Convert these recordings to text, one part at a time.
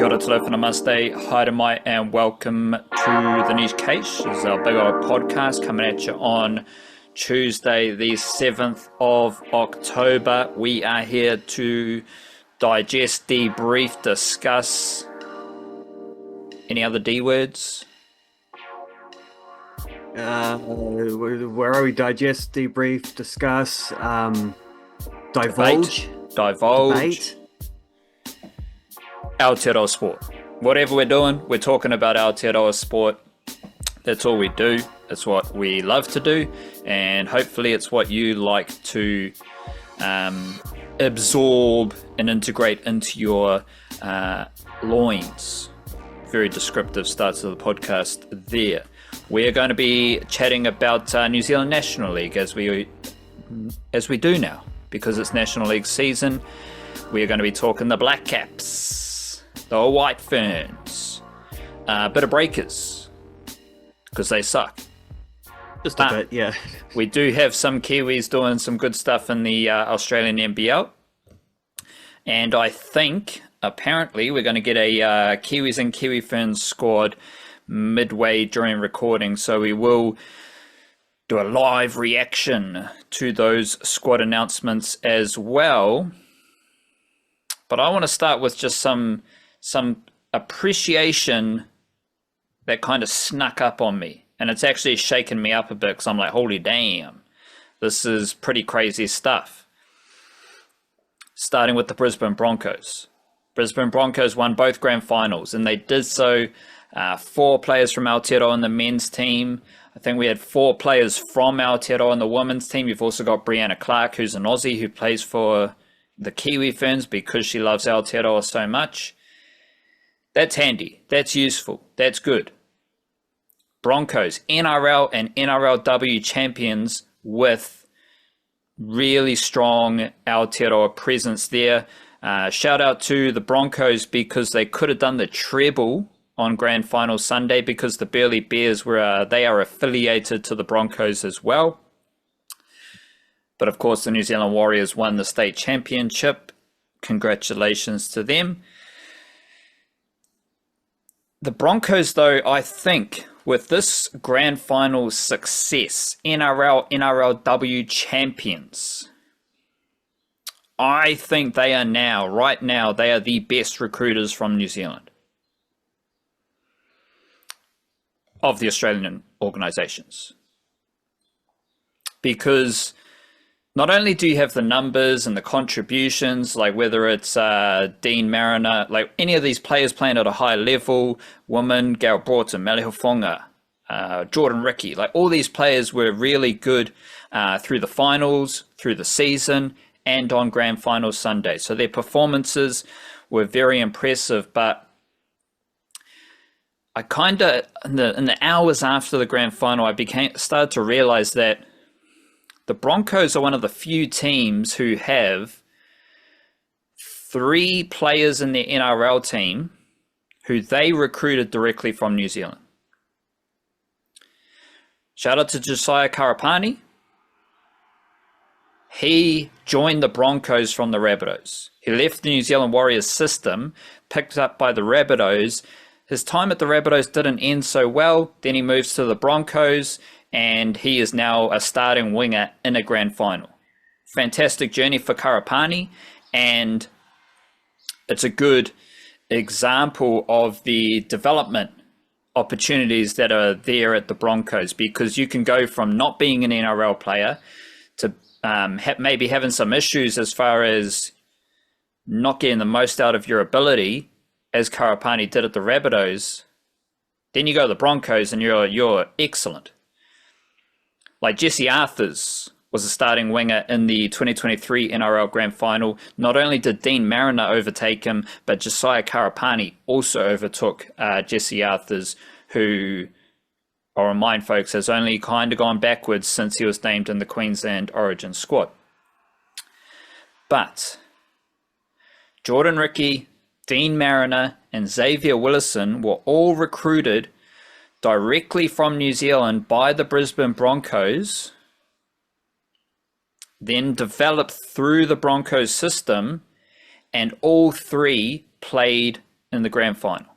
Kia ora talofa namaste, haere mai, and welcome to the Niche Case. This is our big old podcast coming at you on Tuesday, the 7th of October. We are here to digest, debrief, discuss. Any other D words? Where are we? Digest, debrief, discuss, divulge, Divulge. debate. Aotearoa sport. Whatever we're doing, we're talking about Aotearoa sport. That's all we do. It's what we love to do, and hopefully it's what you like to absorb and integrate into your loins. Very descriptive start to the podcast there. We're going to be chatting about New Zealand National League as we do now, because it's National League season. We're going to be talking the Blackcaps, the White Ferns, a bit of breakers, because they suck. Just a bit, yeah. We do have some Kiwis doing some good stuff in the Australian NBL. And I think, apparently, we're going to get a Kiwis and Kiwi Ferns squad midway during recording. So we will do a live reaction to those squad announcements as well. But I want to start with just some appreciation that kind of snuck up on me. And it's actually shaken me up a bit because I'm like, holy damn, this is pretty crazy stuff. Starting with the Brisbane Broncos. Brisbane Broncos won both grand finals, and they did so. 4 players from Aotearoa in the men's team. I think we had 4 players from Aotearoa in the women's team. You've also got Brianna Clark, who's an Aussie who plays for the Kiwi Ferns because she loves Aotearoa so much. That's handy. That's useful. That's good. Broncos, NRL and NRLW champions with really strong Aotearoa presence there. Shout out to the Broncos because they could have done the treble on Grand Final Sunday because the Burleigh Bears they are affiliated to the Broncos as well. But of course, the New Zealand Warriors won the state championship. Congratulations to them. The Broncos, though, I think, with this grand final success, NRL, NRLW champions, I think they are right now, they are the best recruiters from New Zealand of the Australian organisations. Because not only do you have the numbers and the contributions, like whether it's Dean Mariner, like any of these players playing at a high level, Woman, Gail Broughton, Meli Hofonga, Jordan Ricky, like all these players were really good through the finals, through the season, and on Grand Final Sunday. So their performances were very impressive, but I kind of, in the hours after the Grand Final, I started to realize that the Broncos are one of the few teams who have 3 players in their NRL team who they recruited directly from New Zealand. Shout out to Josiah Karapani. He joined the Broncos from the Rabbitohs. He left the New Zealand Warriors system, picked up by the Rabbitohs. His time at the Rabbitohs didn't end so well. Then he moves to the Broncos, and he is now a starting winger in a grand final. Fantastic journey for Karapani, and it's a good example of the development opportunities that are there at the Broncos, because you can go from not being an NRL player to maybe having some issues as far as not getting the most out of your ability, as Karapani did at the Rabbitohs. Then you go to the Broncos and you're excellent. Like Jesse Arthurs was a starting winger in the 2023 NRL Grand Final. Not only did Dean Mariner overtake him, but Josiah Karapani also overtook Jesse Arthurs, who, I'll remind folks, has only kind of gone backwards since he was named in the Queensland Origin squad. But Jordan Ricky, Dean Mariner, and Xavier Willison were all recruited directly from New Zealand by the Brisbane Broncos, then developed through the Broncos system, and all 3 played in the grand final.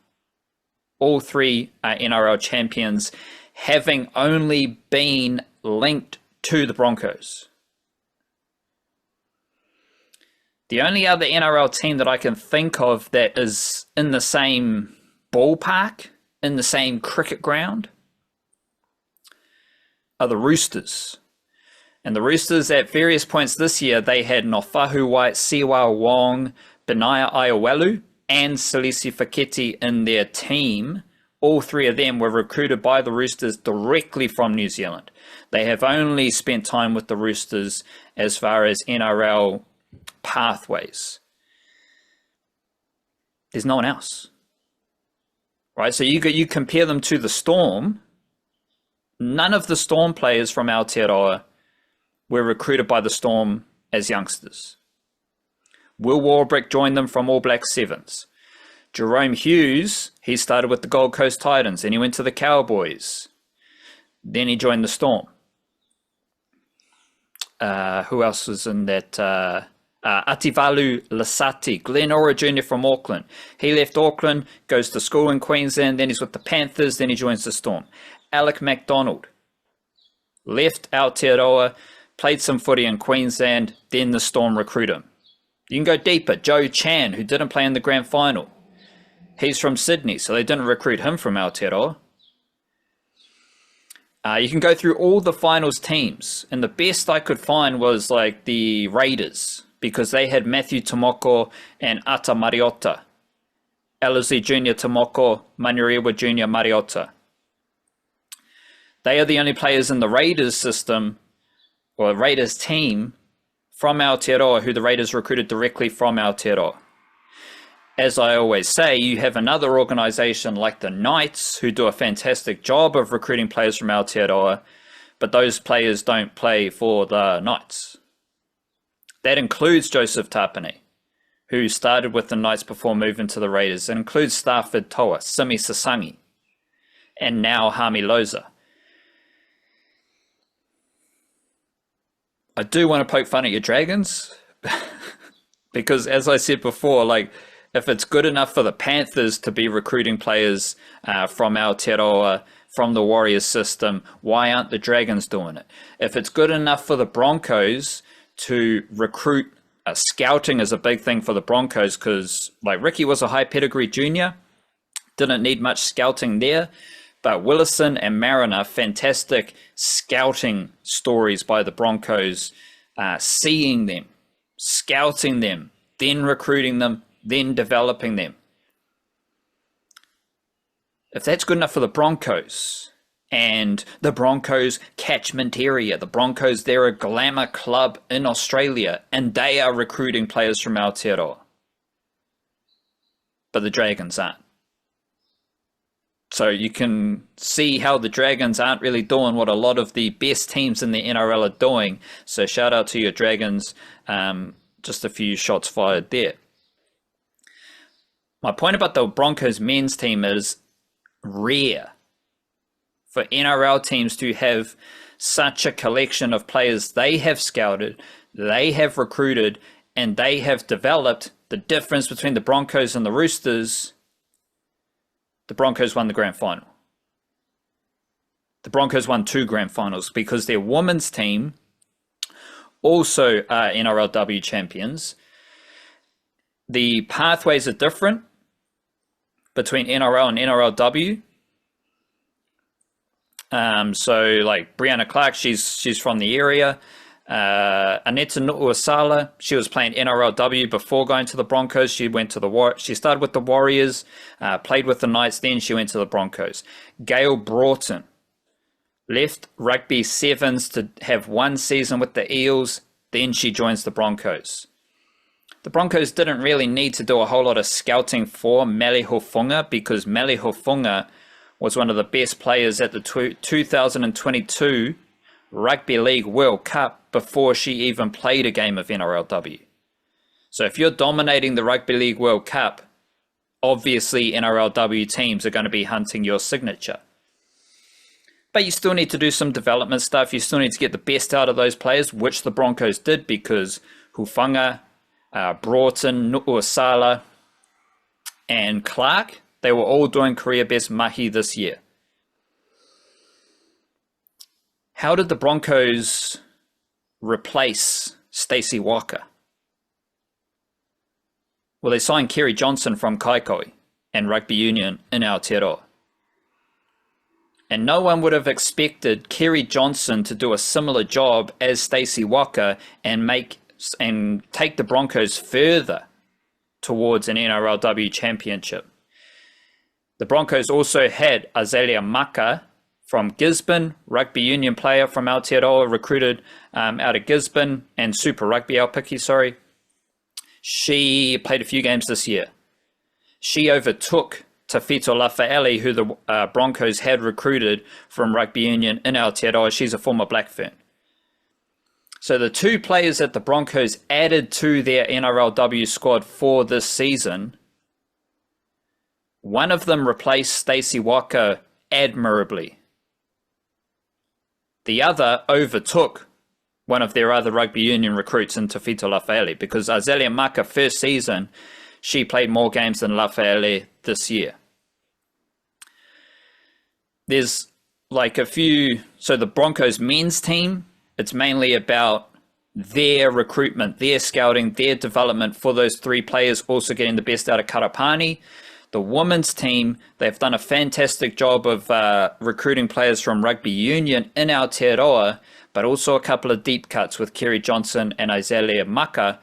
All three are NRL champions, having only been linked to the Broncos. The only other NRL team that I can think of that is in the same ballpark, in the same cricket ground, are the Roosters. And the Roosters, at various points this year, they had Nofahu White, Siwa Wong, Benaya Iowelu, and Salisi Faketi in their team. All three of them were recruited by the Roosters directly from New Zealand. They have only spent time with the Roosters as far as NRL pathways. There's no one else. Right, so you compare them to the Storm. None of the Storm players from Aotearoa were recruited by the Storm as youngsters. Will Warbrick joined them from All Black Sevens. Jerome Hughes, he started with the Gold Coast Titans, then he went to the Cowboys. Then he joined the Storm. Who else was in that? Ativalu Lasati, Glenn Ora Jr. from Auckland. He left Auckland, goes to school in Queensland, then he's with the Panthers, then he joins the Storm. Alec MacDonald left Aotearoa, played some footy in Queensland, then the Storm recruit him. You can go deeper. Joe Chan, who didn't play in the grand final. He's from Sydney, so they didn't recruit him from Aotearoa. You can go through all the finals teams, and the best I could find was like the Raiders, because they had Matthew Tomoko and Ata Mariota. Ellerslie Jr. Tomoko, Manurewa Jr. Mariota. They are the only players in the Raiders system, or Raiders team, from Aotearoa, who the Raiders recruited directly from Aotearoa. As I always say, you have another organisation like the Knights, who do a fantastic job of recruiting players from Aotearoa, but those players don't play for the Knights. That includes Joseph Tapine, who started with the Knights before moving to the Raiders. It includes Stafford Toa, Simi Sasangi, and now Hami Loza. I do want to poke fun at your Dragons, because as I said before, like, if it's good enough for the Panthers to be recruiting players from Aotearoa, from the Warriors system, why aren't the Dragons doing it? If it's good enough for the Broncos to recruit, scouting is a big thing for the Broncos, because like Ricky was a high pedigree junior, didn't need much scouting there, but Willison and Mariner, fantastic scouting stories by the Broncos, seeing them, scouting them, then recruiting them, then developing them. If that's good enough for the Broncos, and the Broncos catchment area, the Broncos, they're a glamour club in Australia, and they are recruiting players from Aotearoa. But the Dragons aren't. So you can see how the Dragons aren't really doing what a lot of the best teams in the NRL are doing. So shout out to your Dragons. Just a few shots fired there. My point about the Broncos men's team is rare for NRL teams to have such a collection of players they have scouted, they have recruited, and they have developed. The difference between the Broncos and the Roosters, the Broncos won the grand final. The Broncos won 2 grand finals because their women's team also are NRLW champions. The pathways are different between NRL and NRLW. So like Brianna Clark, she's from the area. Aneta Nu'uasala, she was playing NRLW before going to the Broncos. She went to she started with the Warriors, played with the Knights, then she went to the Broncos. Gail Broughton left rugby sevens to have 1 season with the Eels, then she joins the Broncos. The Broncos didn't really need to do a whole lot of scouting for Meli Hofunga, because Meli Hofunga was one of the best players at the 2022 Rugby League World Cup before she even played a game of NRLW. So if you're dominating the Rugby League World Cup, obviously NRLW teams are going to be hunting your signature. But you still need to do some development stuff. You still need to get the best out of those players, which the Broncos did, because Hufanga, Broughton, Nu'uasala, and Clark, they were all doing career best mahi this year. How did the Broncos replace Stacey Walker? Well, they signed Kerry Johnson from Kaikoui and Rugby Union in Aotearoa. And no one would have expected Kerry Johnson to do a similar job as Stacey Walker and take the Broncos further towards an NRLW championship. The Broncos also had Azalea Maka from Gisborne, rugby union player from Aotearoa, recruited out of Gisborne, and Super Rugby Aupiki, sorry. She played a few games this year. She overtook Tafito Lafaele, who the Broncos had recruited from rugby union in Aotearoa. She's a former Black Fern. So the two players that the Broncos added to their NRLW squad for this season, one of them replaced Stacey Walker admirably. The other overtook one of their other rugby union recruits in Tafito Lafaele, because Azalea Maka first season, she played more games than Lafaele this year. There's like a few, so the Broncos men's team, it's mainly about their recruitment, their scouting, their development for those three players, also getting the best out of Karapani. The women's team, they've done a fantastic job of recruiting players from rugby union in Aotearoa, but also a couple of deep cuts with Kerry Johnson and Azalea Maka.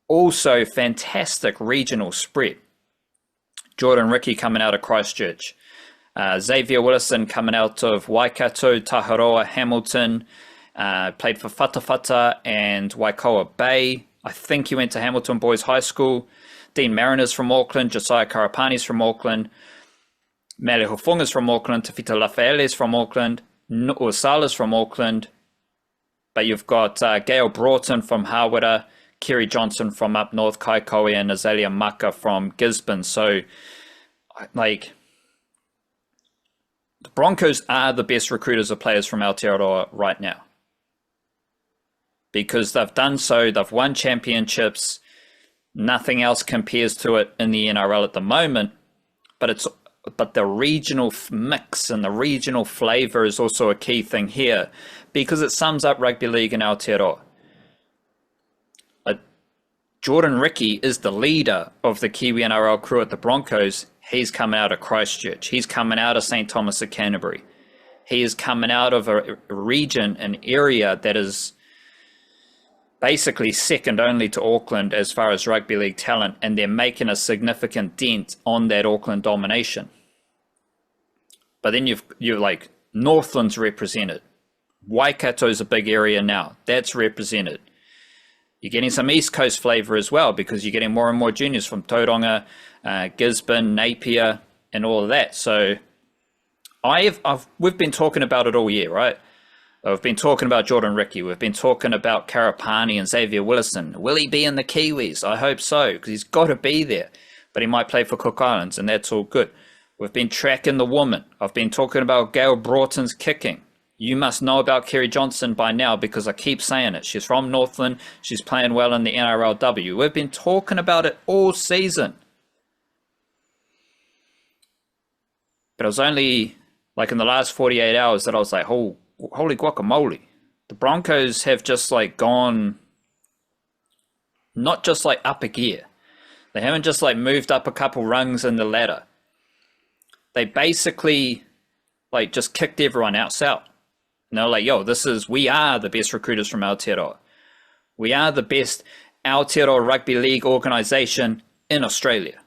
Also fantastic regional spread. Jordan Ricky coming out of Christchurch. Xavier Willison coming out of Waikato, Taharoa, Hamilton. Played for Fatafata and Waikoa Bay. I think he went to Hamilton Boys High School. Dean Mariners from Auckland, Josiah Karapani's from Auckland, Mele Hufunga's from Auckland, Tafita Lafaele's from Auckland, Nu'usala's from Auckland, but you've got Gail Broughton from Hawera, Kerry Johnson from up north, Kaikoui, and Azalea Maka from Gisborne. So, like, the Broncos are the best recruiters of players from Aotearoa right now. Because they've done so, they've won championships. Nothing else compares to it in the NRL at the moment, but the regional mix and the regional flavour is also a key thing here, because it sums up rugby league in Aotearoa. Jordan Ricky is the leader of the Kiwi NRL crew at the Broncos. He's coming out of Christchurch. He's coming out of St. Thomas of Canterbury. He is coming out of a region, an area that is basically second only to Auckland as far as rugby league talent, and they're making a significant dent on that Auckland domination. But then you're like, Northland's represented. Waikato's a big area now. That's represented. You're getting some East Coast flavour as well, because you're getting more and more juniors from Tauranga, Gisborne, Napier, and all of that. So we've been talking about it all year, right? We've been talking about Jordan Ricky. We've been talking about Karapani and Xavier Willison. Will he be in the Kiwis? I hope so, because he's got to be there. But he might play for Cook Islands, and that's all good. We've been tracking the woman. I've been talking about Gail Broughton's kicking. You must know about Kerry Johnson by now, because I keep saying it. She's from Northland. She's playing well in the NRLW. We've been talking about it all season. But it was only like in the last 48 hours that I was like, oh, holy guacamole. The Broncos have just like gone, not just like up a gear. They haven't just like moved up a couple rungs in the ladder. They basically like just kicked everyone else out. And they're like, yo, we are the best recruiters from Aotearoa. We are the best Aotearoa Rugby League organisation in Australia.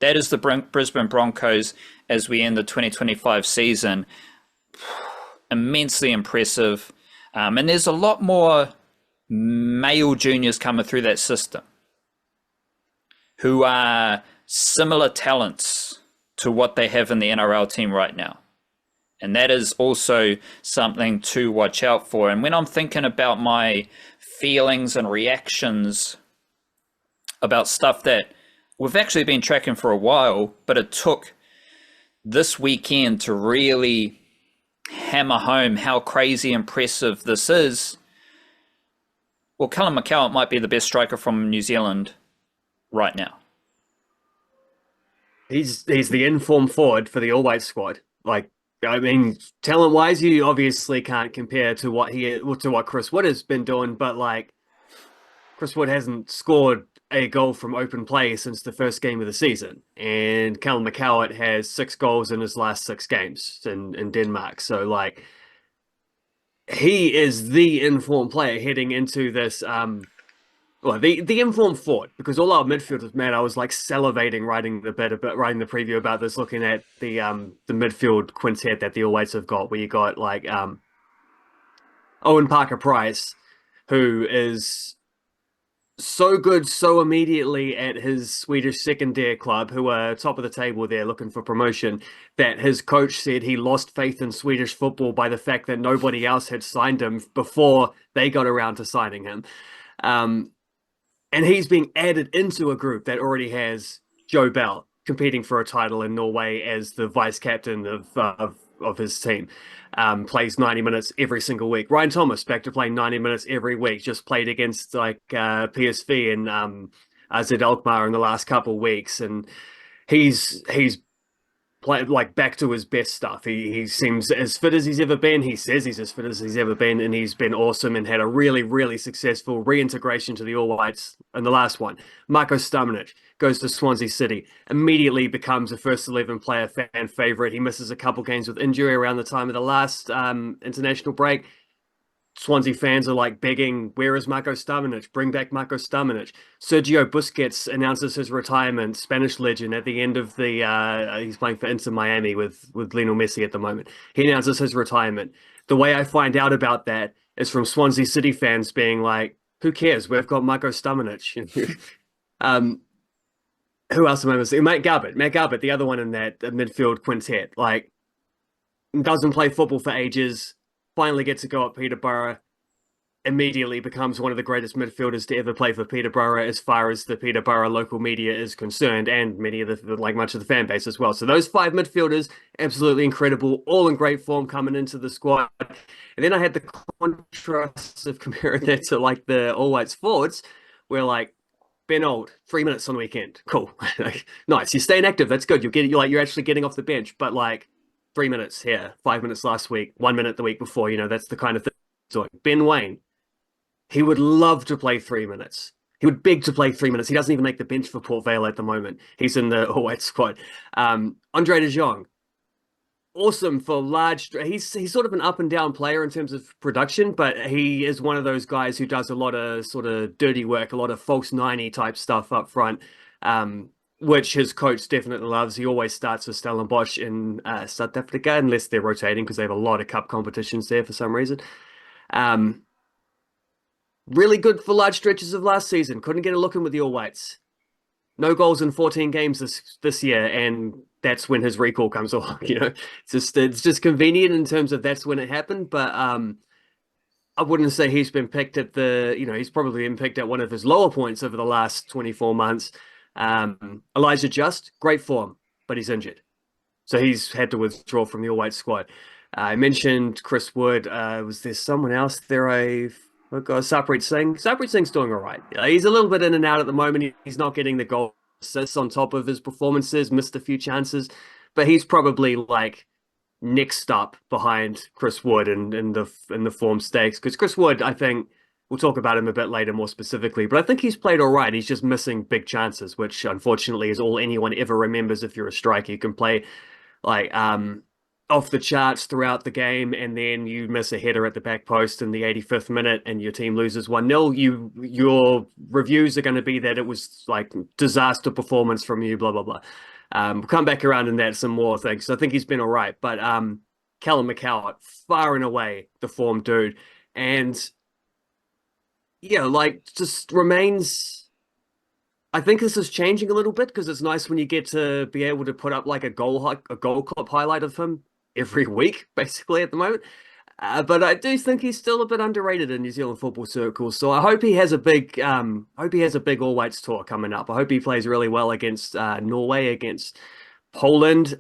That is the Brisbane Broncos as we end the 2025 season. Immensely impressive. And there's a lot more male juniors coming through that system who are similar talents to what they have in the NRL team right now. And that is also something to watch out for. And when I'm thinking about my feelings and reactions about stuff that we've actually been tracking for a while, but it took this weekend to really hammer home how crazy impressive this is. Well, Callum McCowatt might be the best striker from New Zealand right now. He's the informed forward for the All White squad. Like, I mean, talent wise, you obviously can't compare to what Chris Wood has been doing, but like Chris Wood hasn't scored a goal from open play since the first game of the season, and Callum McCowatt has 6 goals in his last 6 games in Denmark. So like, he is the informed player heading into this well, the informed forward, because all our midfielders, man, I was like salivating writing the preview about this, looking at the midfield quintet that the All Whites have got, where you got like Owen Parker Price, who is so good so immediately at his Swedish secondary club, who are top of the table there looking for promotion, that his coach said he lost faith in Swedish football by the fact that nobody else had signed him before they got around to signing him. Um, and he's being added into a group that already has Joe Bell competing for a title in Norway as the vice captain of his team. Plays 90 minutes every single week. Ryan Thomas back to playing 90 minutes every week. Just played against like PSV and AZ Alkmaar in the last couple of weeks, and he's played like back to his best stuff. He seems as fit as he's ever been. He says he's as fit as he's ever been, and he's been awesome and had a really, really successful reintegration to the All Whites. And the last one, Marko Stamenic goes to Swansea City, immediately becomes a first 11 player fan favorite. He misses a couple games with injury around the time of the last international break. Swansea fans are like begging, where is Marko Stamenic? Bring back Marko Stamenic. Sergio Busquets announces his retirement, Spanish legend, at the end of he's playing for Inter Miami with Lionel Messi at the moment. He announces his retirement. The way I find out about that is from Swansea City fans being like, who cares? We've got Marko Stamenic. um, who else am I missing? Matt Garbutt, the other one in that midfield quintet, like, doesn't play football for ages, finally gets to go at Peterborough, immediately becomes one of the greatest midfielders to ever play for Peterborough as far as the Peterborough local media is concerned, and many of the like much of the fan base as well. So those 5 midfielders, absolutely incredible, all in great form coming into the squad. And then I had the contrast of comparing that to like the All Whites forwards, where like Ben Old, 3 minutes on the weekend, cool, nice. You're staying active, that's good. You're actually getting off the bench, but like 3 minutes here, 5 minutes last week, 1 minute the week before. That's the kind of thing. So Ben Waine, he would love to play 3 minutes. He would beg to play 3 minutes. He doesn't even make the bench for Port Vale at the moment. He's in the All White squad. Andre De Jong, awesome for large. He's sort of an up and down player in terms of production, but he is one of those guys who does a lot of sort of dirty work, a lot of false 90 type stuff up front, which his coach definitely loves. He always starts with Stellenbosch in South Africa, unless they're rotating because they have a lot of cup competitions there for some reason. Really good for large stretches of last season. Couldn't get a look in with the All Whites. No goals in 14 games this year, and that's when his recall comes along. It's just convenient in terms of that's when it happened. But I wouldn't say he's been picked at he's probably been picked at one of his lower points over the last 24 months. Elijah Just, great form, but he's injured, so he's had to withdraw from the All White squad. I mentioned Chris Wood. Was there someone else there? Sarpreet Singh. Sarpreet Singh's doing all right. He's a little bit in and out at the moment. He's not getting the goal assists on top of his performances, missed a few chances, but he's probably like next up behind Chris Wood in the form stakes. Because Chris Wood, I think we'll talk about him a bit later more specifically, but I think he's played all right. He's just missing big chances, which unfortunately is all anyone ever remembers if you're a striker. You can play like off the charts throughout the game, and then you miss a header at the back post in the 85th minute and your team loses 1-0. Your reviews are going to be that it was like disaster performance from you, blah, blah, blah. We'll come back around in that some more things. I think he's been all right, but Callum McCowatt, far and away the form dude. And yeah, like just remains. I think this is changing a little bit because it's nice when you get to be able to put up like a goal clip highlight of him every week, basically at the moment. But I do think he's still a bit underrated in New Zealand football circles. So I hope he has a big, All Whites tour coming up. I hope he plays really well against Norway, against Poland.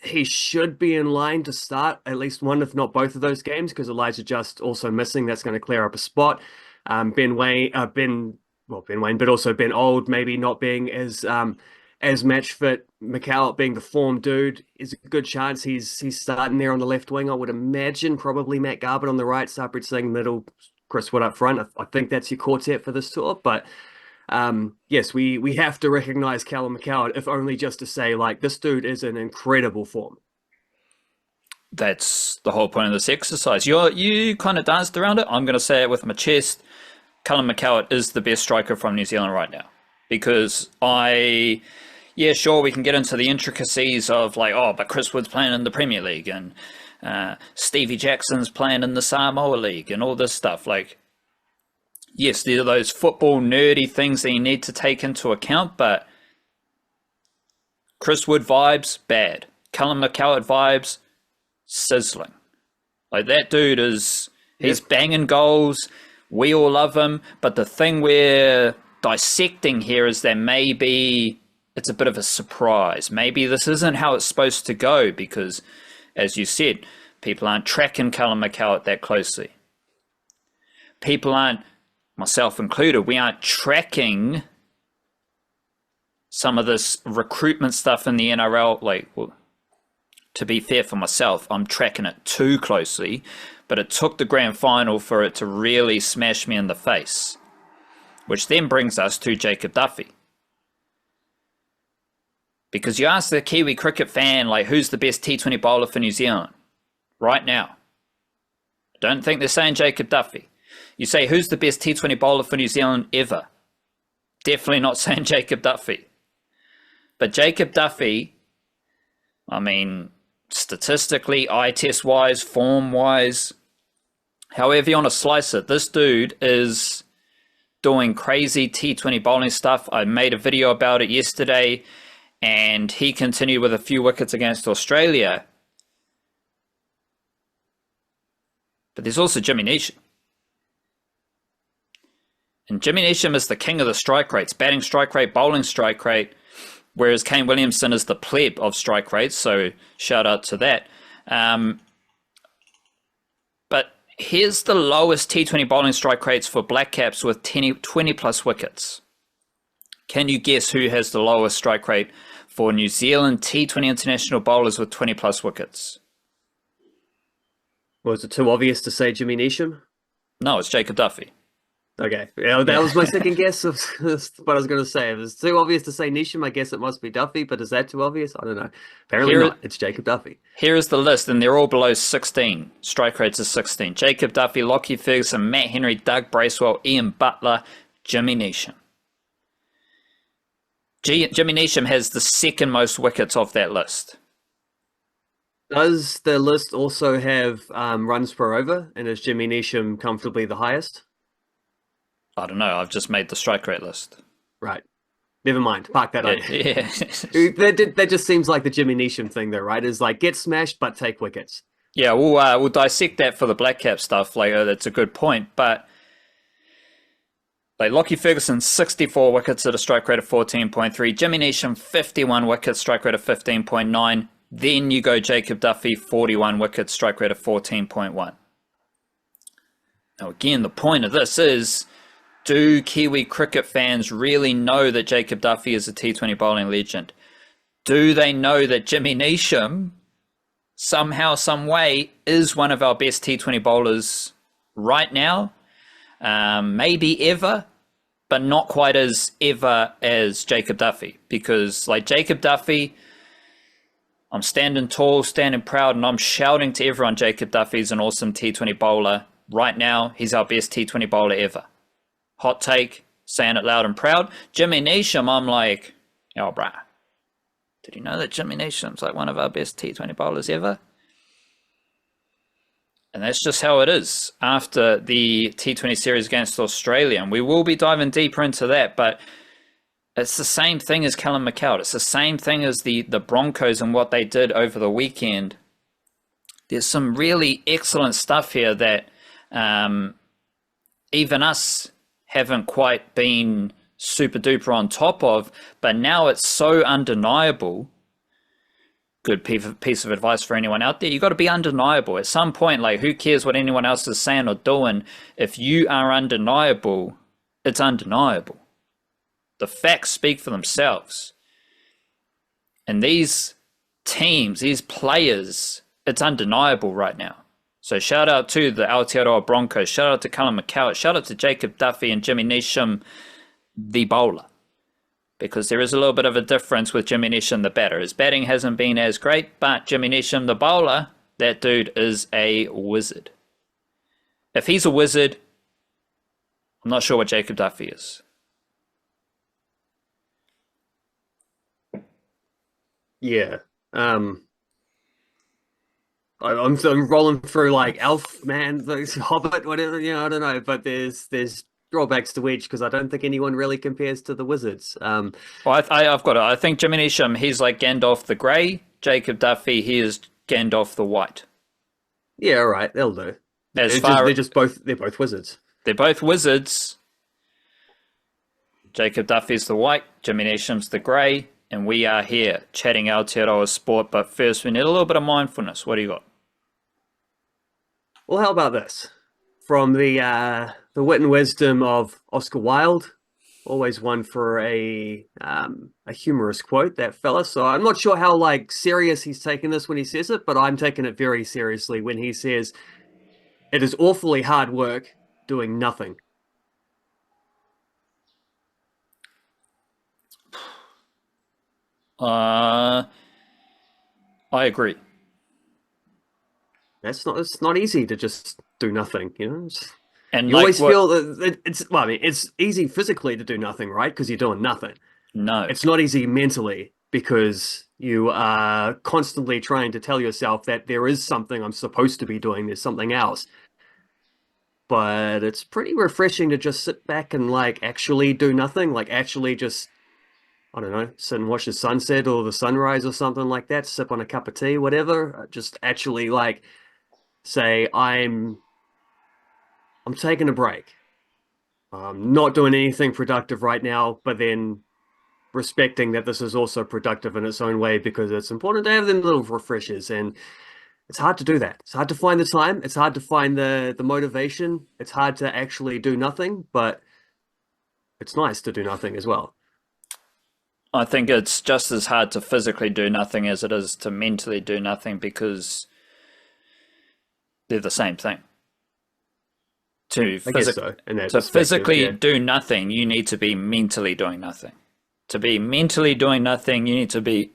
He should be in line to start at least one, if not both of those games, because Elijah Just also missing. That's going to clear up a spot. Ben Waine, but also Ben Old maybe not being as as match fit. McCowatt being the form dude is a good chance he's starting there on the left wing. I would imagine probably Matt Garbutt on the right, Sarpreet Singh middle, Chris Wood up front. I think that's your quartet for this tour. But yes, we have to recognize Callum McCowatt, if only just to say like this dude is in incredible form. That's the whole point of this exercise. You kind of danced around it. I'm going to say it with my chest. Callum McCowatt is the best striker from New Zealand right now. Because yeah, sure, we can get into the intricacies of like, oh, but Chris Wood's playing in the Premier League and Stevie Jackson's playing in the Samoa League and all this stuff. Like, yes, there are those football nerdy things that you need to take into account, but Chris Wood vibes, bad. Callum McCowatt vibes, sizzling. Like that dude he's banging goals. We all love him. But the thing we're dissecting here is that maybe it's a bit of a surprise. Maybe this isn't how it's supposed to go because, as you said, people aren't tracking Callum McCowatt that closely. People aren't, myself included, we aren't tracking some of this recruitment stuff in the NRL. Like, well, to be fair for myself, I'm tracking it too closely, but it took the grand final for it to really smash me in the face. Which then brings us to Jacob Duffy. Because you ask the Kiwi cricket fan, like, who's the best T20 bowler for New Zealand right now? I don't think they're saying Jacob Duffy. You say, who's the best T20 bowler for New Zealand ever? Definitely not saying Jacob Duffy. But Jacob Duffy, I mean, statistically, eye test wise, form wise, however you want to slice it, this dude is doing crazy T20 bowling stuff. I made a video about it yesterday, and he continued with a few wickets against Australia. But there's also Jimmy Neesham. And Jimmy Neesham is the king of the strike rates, batting strike rate, bowling strike rate, whereas Kane Williamson is the pleb of strike rates, so shout out to that. But here's the lowest T20 bowling strike rates for Blackcaps with 20 plus wickets. Can you guess who has the lowest strike rate for New Zealand T20 international bowlers with 20 plus wickets? Was it too obvious to say Jimmy Neesham? No, it's Jacob Duffy. Okay, yeah, that was my second guess of what I was going to say. If it's too obvious to say Neesham, I guess it must be Duffy, but is that too obvious? I don't know. Apparently not. It's Jacob Duffy. Here is the list, and they're all below 16. Strike rates is 16. Jacob Duffy, Lockie Ferguson, Matt Henry, Doug Bracewell, Ian Butler, Jimmy Neesham. Jimmy Neesham has the second most wickets off that list. Does the list also have runs per over, and is Jimmy Neesham comfortably the highest? I don't know. I've just made the strike rate list. Right. Never mind. Park that on. Yeah. That just seems like the Jimmy Neesham thing, though, right? Is like get smashed but take wickets. Yeah, we'll dissect that for the Blackcap stuff later. That's a good point. But like Lockie Ferguson, 64 wickets at a strike rate of 14.3. Jimmy Neesham, 51 wickets, strike rate of 15.9. Then you go Jacob Duffy, 41 wickets, strike rate of 14.1. Now, again, the point of this is, do Kiwi cricket fans really know that Jacob Duffy is a T20 bowling legend? Do they know that Jimmy Neesham, somehow, some way, is one of our best T20 bowlers right now? Maybe ever, but not quite as ever as Jacob Duffy. Because, like Jacob Duffy, I'm standing tall, standing proud, and I'm shouting to everyone Jacob Duffy's an awesome T20 bowler. Right now, he's our best T20 bowler ever. Hot take, saying it loud and proud. Jimmy Neesham, I'm like, oh, bruh. Did you know that Jimmy Neesham's like one of our best T20 bowlers ever? And that's just how it is after the T20 series against Australia. And we will be diving deeper into that, but it's the same thing as Callum McCowatt. It's the same thing as the Broncos and what they did over the weekend. There's some really excellent stuff here that even us haven't quite been super duper on top of, but now it's so undeniable. Good piece of advice for anyone out there. You got to be undeniable. At some point, like, who cares what anyone else is saying or doing? If you are undeniable, it's undeniable. The facts speak for themselves. And these teams, these players, it's undeniable right now. So shout out to the Aotearoa Broncos, shout out to Callum McCowatt, shout out to Jacob Duffy and Jimmy Neesham, the bowler. Because there is a little bit of a difference with Jimmy Neesham, the batter. His batting hasn't been as great, but Jimmy Neesham, the bowler, that dude is a wizard. If he's a wizard, I'm not sure what Jacob Duffy is. Yeah. I'm rolling through like Elf, man, Hobbit, whatever, I don't know, but there's drawbacks to each because I don't think anyone really compares to the Wizards. Well, I've got it. I think Jimmy Neesham, he's like Gandalf the Grey. Jacob Duffy, he is Gandalf the White. Yeah, all right, they'll do. They're both wizards. They're both wizards. Jacob Duffy's the white, Jimmy Neesham's the grey, and we are here chatting Aotearoa sport. But first, we need a little bit of mindfulness. What do you got? Well, how about this? From the wit and wisdom of Oscar Wilde, always one for a humorous quote, that fella. So I'm not sure how like serious he's taking this when he says it, but I'm taking it very seriously when he says, "It is awfully hard work doing nothing." I agree. It's not easy to just do nothing, And you always feel that it's easy physically to do nothing, right? Because you're doing nothing. No, It's not easy mentally because you are constantly trying to tell yourself that there is something I'm supposed to be doing. There's something else. But it's pretty refreshing to just sit back and like actually do nothing, like actually just, I don't know, sit and watch the sunset or the sunrise or something like that, sip on a cup of tea, whatever. Just actually like say, I'm taking a break. I'm not doing anything productive right now, but then respecting that this is also productive in its own way because it's important to have them little refreshers. And it's hard to do that. It's hard to find the time. It's hard to find the motivation. It's hard to actually do nothing, but it's nice to do nothing as well. I think it's just as hard to physically do nothing as it is to mentally do nothing because they're the same thing. To physically do nothing, you need to be mentally doing nothing. To be mentally doing nothing, you need to be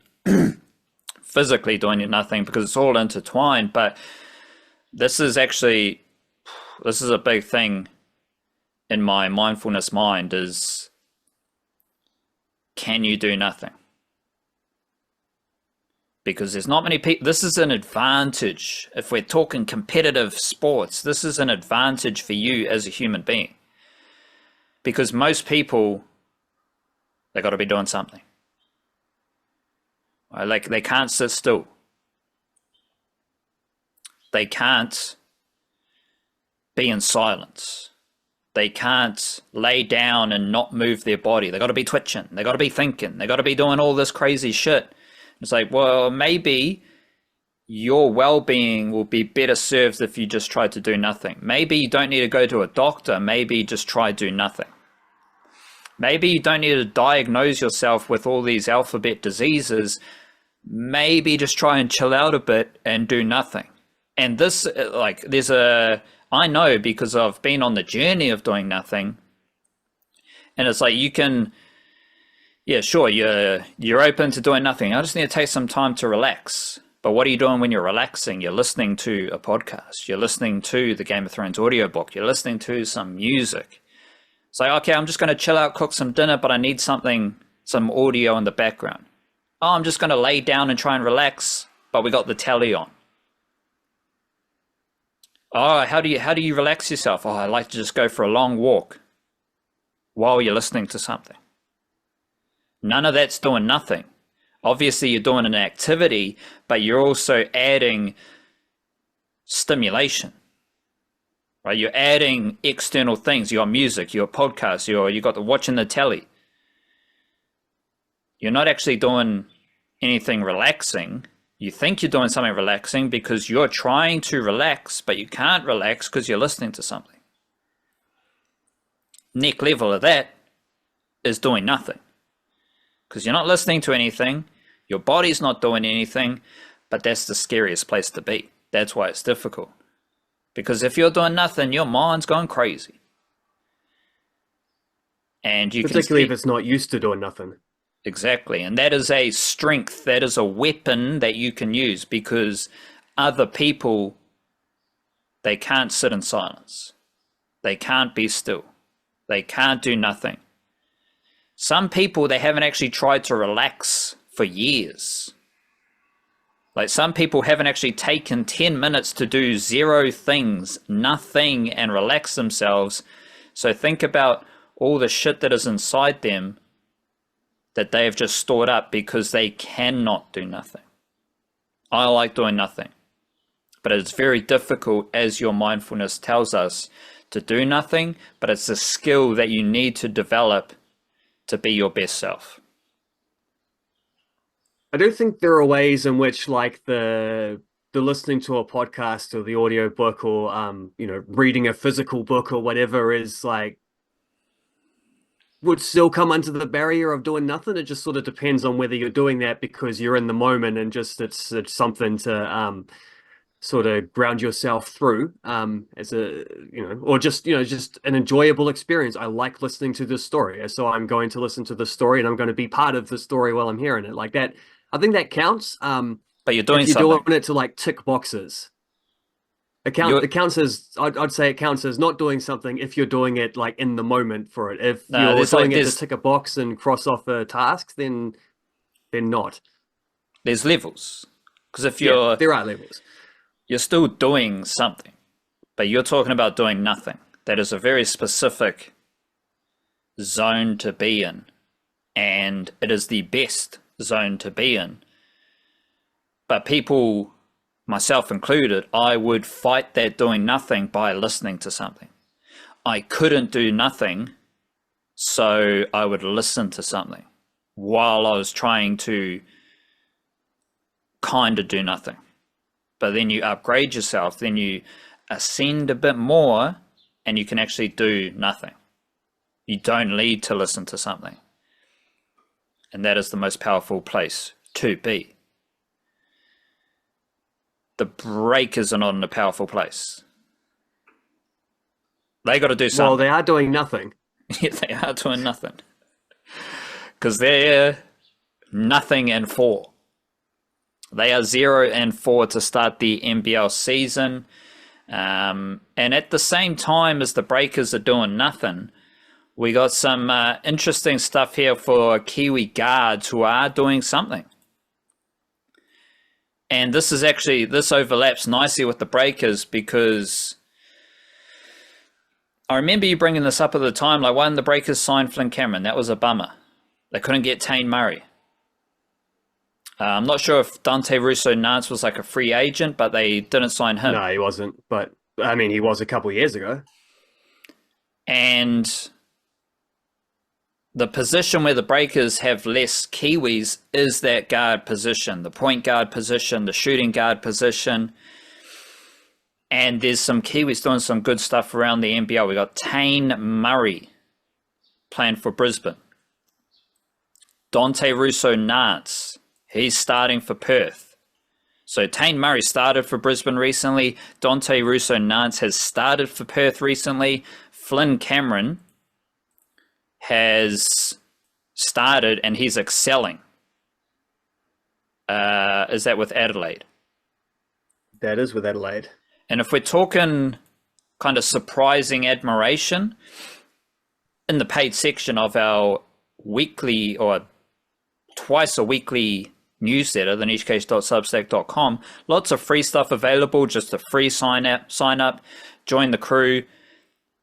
physically doing nothing because it's all intertwined. But this is a big thing in my mindfulness mind is, can you do nothing? Because there's not many people. This is an advantage. If we're talking competitive sports, this is an advantage for you as a human being. Because most people, they got to be doing something. Right? Like they can't sit still. They can't be in silence. They can't lay down and not move their body. They got to be twitching. They got to be thinking. They got to be doing all this crazy shit. It's like, well, maybe your well-being will be better served if you just try to do nothing. Maybe you don't need to go to a doctor. Maybe just try do nothing. Maybe you don't need to diagnose yourself with all these alphabet diseases. Maybe just try and chill out a bit and do nothing. And this, like, I know because I've been on the journey of doing nothing. And it's like you can, yeah, sure, you're open to doing nothing. I just need to take some time to relax. But what are you doing when you're relaxing? You're listening to a podcast. You're listening to the Game of Thrones audiobook. You're listening to some music. It's like, okay, I'm just going to chill out, cook some dinner, but I need some audio in the background. Oh, I'm just going to lay down and try and relax, but we got the telly on. Oh, how do you relax yourself? Oh, I like to just go for a long walk while you're listening to something. None of that's doing nothing. Obviously, you're doing an activity, but you're also adding stimulation, right? You're adding external things. You got music, you got podcasts, you got watching the telly. You're not actually doing anything relaxing. You think you're doing something relaxing because you're trying to relax, but you can't relax because you're listening to something. Next level of that is doing nothing. Because you're not listening to anything, Your body's not doing anything, but that's the scariest place to be. That's why it's difficult. Because if you're doing nothing, your mind's going crazy. And you Particularly can if it's not used to doing nothing. Exactly. And that is a strength, that is a weapon that you can use, because other people, they can't sit in silence. They can't be still. They can't do nothing. Some people, they haven't actually tried to relax for years. Like some people haven't actually taken 10 minutes to do zero things, nothing, and relax themselves. So think about all the shit that is inside them that they have just stored up because they cannot do nothing. I like doing nothing. But it's very difficult, as your mindfulness tells us, to do nothing, but it's a skill that you need to develop to be your best self. I do think there are ways in which, like, the listening to a podcast or the audio book or reading a physical book or whatever is like would still come under the barrier of doing nothing. It just sort of depends on whether you're doing that because you're in the moment and just it's something to sort of ground yourself through as a or just just an enjoyable experience. I like listening to this story, so I'm going to listen to the story and I'm going to be part of the story while I'm hearing it. Like that, I think that counts. But you're doing if you're something. doing it to like tick boxes. It counts as I'd say it counts as not doing something if you're doing it like in the moment for it. If you're doing it to tick a box and cross off a task, then not. There's levels. Because if there are levels. You're still doing something, but you're talking about doing nothing. That is a very specific zone to be in, and it is the best zone to be in. But people, myself included, I would fight that doing nothing by listening to something. I couldn't do nothing, so I would listen to something while I was trying to kind of do nothing. But then you upgrade yourself, then you ascend a bit more, and you can actually do nothing. You don't need to listen to something. And that is the most powerful place to be. The breakers are not in a powerful place. They got to do something. Well, they are doing nothing. Yeah, they are doing nothing. Because they're nothing and 4. They are 0 and 4 to start the NBL season. And at the same time as the breakers are doing nothing, we got some interesting stuff here for Kiwi guards who are doing something. And this overlaps nicely with the breakers because I remember you bringing this up at the time. Like, why didn't the breakers sign Flynn Cameron? That was a bummer. They couldn't get Taine Murray. I'm not sure if Dante Russo-Nance was like a free agent, but they didn't sign him. No, he wasn't. But, I mean, he was a couple of years ago. And the position where the breakers have less Kiwis is that guard position, the point guard position, the shooting guard position. And there's some Kiwis doing some good stuff around the NBL. We got Taine Murray playing for Brisbane. Dante Russo-Nance, he's starting for Perth. So Taine Murray started for Brisbane recently. Dante Russo-Nance has started for Perth recently. Flynn Cameron has started and he's excelling. Is that with Adelaide? That is with Adelaide. And if we're talking kind of surprising admiration, in the paid section of our weekly or twice a weekly newsletter, the nichecase.substack.com, lots of free stuff available, just a free sign up, join the crew.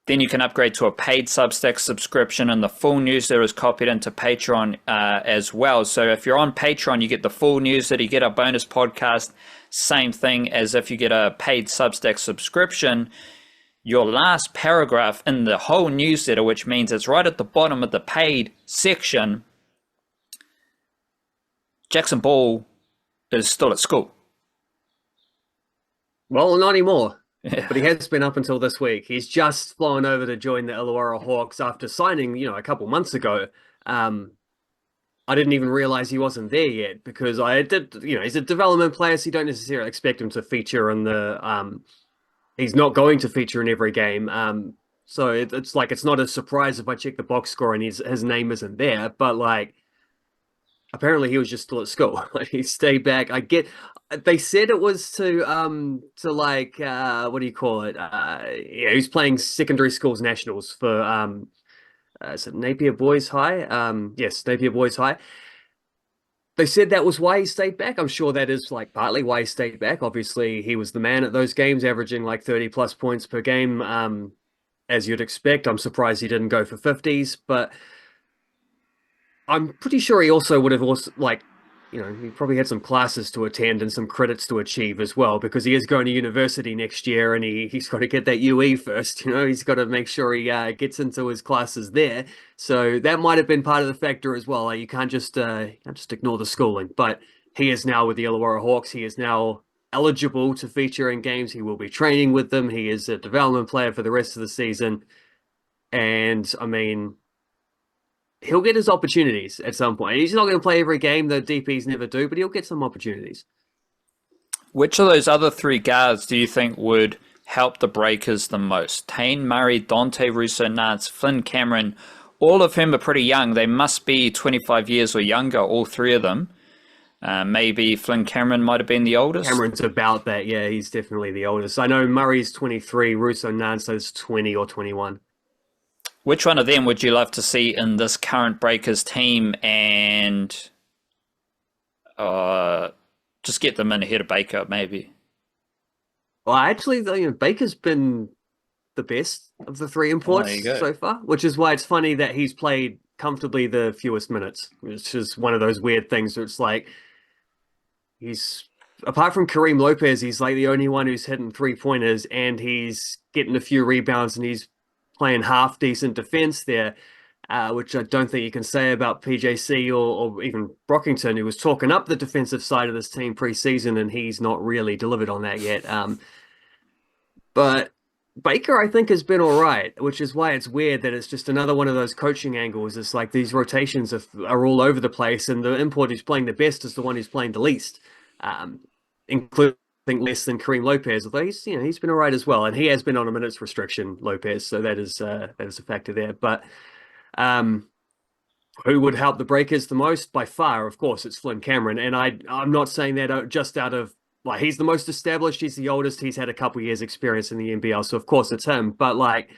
Then you can upgrade to a paid Substack subscription, and the full newsletter is copied into Patreon as well. So if you're on Patreon, you get the full newsletter, you get a bonus podcast, same thing as if you get a paid Substack subscription. Your last paragraph in the whole newsletter, which means it's right at the bottom of the paid section, Jackson Ball is still at school. Well, not anymore. Yeah. But he has been up until this week. He's just flown over to join the Illawarra Hawks after signing, a couple months ago. I I didn't even realize he wasn't there yet because I did, he's a development player, so you don't necessarily expect him to feature in the. He's not going to feature in every game. So it's like it's not a surprise if I check the box score and his name isn't there. But like, apparently he was just still at school. Like he stayed back. I get. They said it was to like what do you call it? Yeah, he's playing secondary schools nationals for is it Napier Boys High? Yes, Napier Boys High. They said that was why he stayed back. I'm sure that is like partly why he stayed back. Obviously, he was the man at those games, averaging like 30 plus points per game, as you'd expect. I'm surprised he didn't go for 50s, but I'm pretty sure he also would have also like, he probably had some classes to attend and some credits to achieve as well because he is going to university next year and he's got to get that UE first. He's got to make sure he gets into his classes there. So that might have been part of the factor as well. Like, you can't just ignore the schooling. But he is now with the Illawarra Hawks. He is now eligible to feature in games. He will be training with them. He is a development player for the rest of the season. And I mean, he'll get his opportunities at some point. He's not going to play every game, the DPs never do, but he'll get some opportunities. Which of those other three guards do you think would help the Breakers the most? Taine, Murray, Dante Russo, Nance, Flynn, Cameron, all of whom are pretty young. They must be 25 years or younger, all three of them. Maybe Flynn Cameron might have been the oldest. Cameron's about that. Yeah, he's definitely the oldest. I know Murray's 23, Russo Nance's 20 or 21. Which one of them would you love to see in this current Breakers team and just get them in ahead of Baker, maybe? Well, actually, Baker's been the best of the three imports so far, which is why it's funny that he's played comfortably the fewest minutes, which is one of those weird things where it's like he's apart from Kareem Lopez, he's like the only one who's hitting 3-pointers and he's getting a few rebounds and he's playing half decent defense there, which I don't think you can say about PJC or even Brockington, who was talking up the defensive side of this team pre-season, and he's not really delivered on that yet. But Baker, I think, has been all right, which is why it's weird that it's just another one of those coaching angles. It's like these rotations are all over the place, and the import who's playing the best is the one who's playing the least, including less than Kareem Lopez, although he's been all right as well, and he has been on a minutes restriction, Lopez, so that is a factor there. But who would help the Breakers the most? By far, of course, it's Flynn Cameron, and I'm not saying that just out of like he's the most established, he's the oldest, he's had a couple years experience in the NBL, so of course it's him. But like,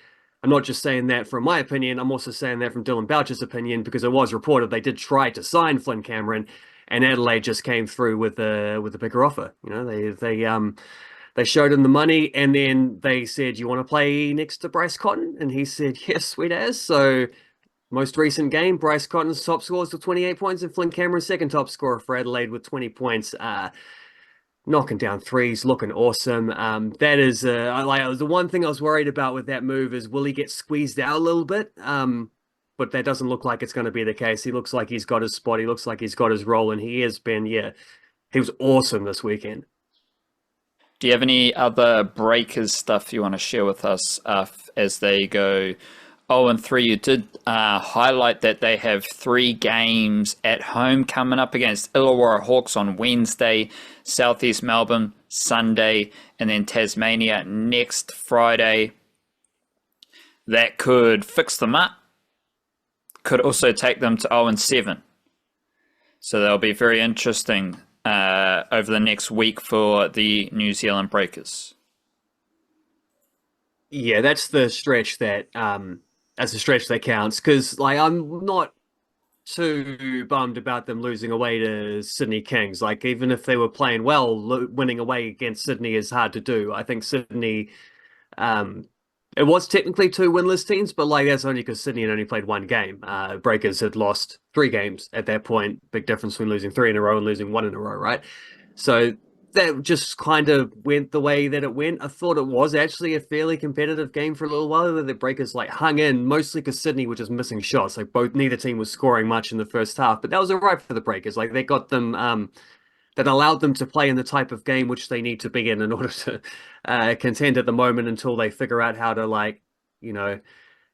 I'm not just saying that from my opinion, I'm also saying that from Dylan Boucher's opinion, because it was reported they did try to sign Flynn Cameron, and Adelaide just came through with a bigger offer. They showed him the money, and then they said, "You want to play next to Bryce Cotton?" And he said, "Yes, sweet as." So most recent game, Bryce Cotton's top scores with 28 points, and Flynn Cameron's second top scorer for Adelaide with 20 points. Knocking down threes, looking awesome. That is the one thing I was worried about with that move is will he get squeezed out a little bit? But that doesn't look like it's going to be the case. He looks like he's got his spot. He looks like he's got his role, and he has been, he was awesome this weekend. Do you have any other Breakers stuff you want to share with us as they go 0-3? You did highlight that they have 3 games at home coming up against Illawarra Hawks on Wednesday, Southeast Melbourne Sunday, and then Tasmania next Friday. That could fix them up. Could also take them to 0-7. So that'll be very interesting over the next week for the New Zealand Breakers. Yeah, that's the stretch that counts, because like I'm not too bummed about them losing away to Sydney Kings. Like even if they were playing well, winning away against Sydney is hard to do. I think Sydney, it was technically 2 winless teams, but like that's only because Sydney had only played 1 game. Breakers had lost 3 games at that point. Big difference between losing 3 in a row and losing 1 in a row, right? So that just kind of went the way that it went. I thought it was actually a fairly competitive game for a little while. The Breakers like hung in, mostly because Sydney were just missing shots. Like neither team was scoring much in the first half, but that was all right for the Breakers. Like they got them, that allowed them to play in the type of game which they need to be in order to contend at the moment until they figure out how to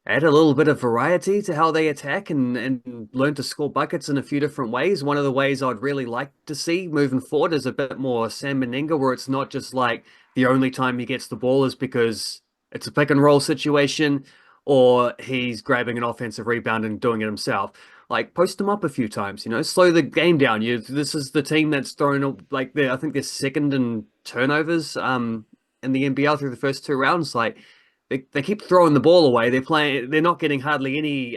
add a little bit of variety to how they attack and learn to score buckets in a few different ways. One of the ways I'd really like to see moving forward is a bit more Sam Meninga, where it's not just like the only time he gets the ball is because it's a pick and roll situation or he's grabbing an offensive rebound and doing it himself. Like post him up a few times, slow the game down. This is the team that's thrown like I think they're second in turnovers in the NBL through the first two rounds. Like they keep throwing the ball away. They're not getting hardly any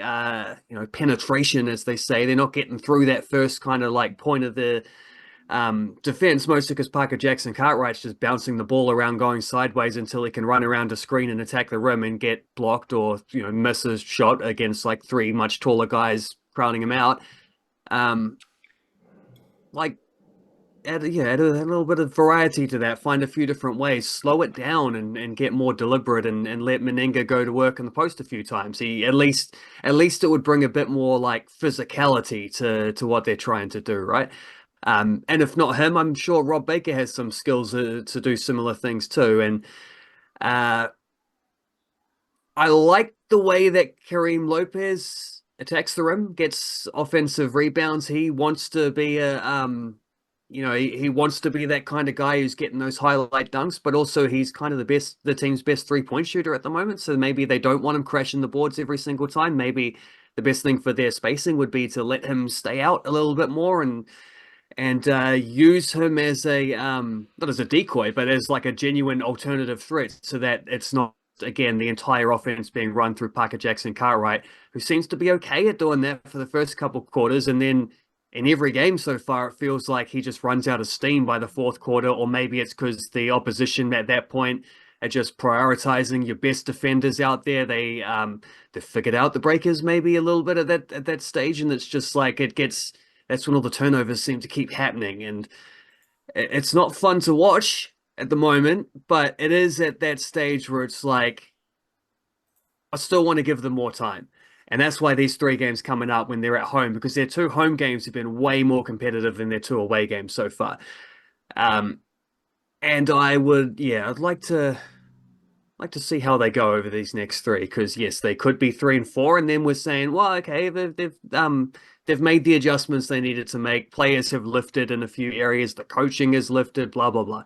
penetration, as they say. They're not getting through that first kind of like point of the defense, mostly because Parker Jackson Cartwright's just bouncing the ball around, going sideways until he can run around a screen and attack the rim and get blocked or miss a shot against like three much taller guys crowding him out. Like add a little bit of variety to that. Find a few different ways. Slow it down and get more deliberate and let Meninga go to work in the post a few times. He at least it would bring a bit more like physicality to what they're trying to do, right? And if not him, I'm sure Rob Baker has some skills to do similar things too. And uh, I like the way that Kareem Lopez attacks the rim, gets offensive rebounds. He wants to be he wants to be that kind of guy who's getting those highlight dunks, but also he's kind of the team's best 3-point shooter at the moment. So maybe they don't want him crashing the boards every single time. Maybe the best thing for their spacing would be to let him stay out a little bit more and use him as a not as a decoy, but as like a genuine alternative threat, so that it's not again the entire offense being run through Parker Jackson Cartwright, who seems to be okay at doing that for the first couple quarters, and then in every game so far, it feels like he just runs out of steam by the fourth quarter, or maybe it's because the opposition at that point are just prioritizing your best defenders out there. They figured out the breakers maybe a little bit at that stage, and it's just like that's when all the turnovers seem to keep happening, and it's not fun to watch at the moment, but it is at that stage where it's like I still want to give them more time. And that's why these three games coming up when they're at home, because their two home games have been way more competitive than their two away games so far. And I'd like to see how they go over these next three, because yes, they could be 3-4, and then we're saying, well, okay, they've made the adjustments they needed to make. Players have lifted in a few areas, the coaching is lifted, blah blah blah.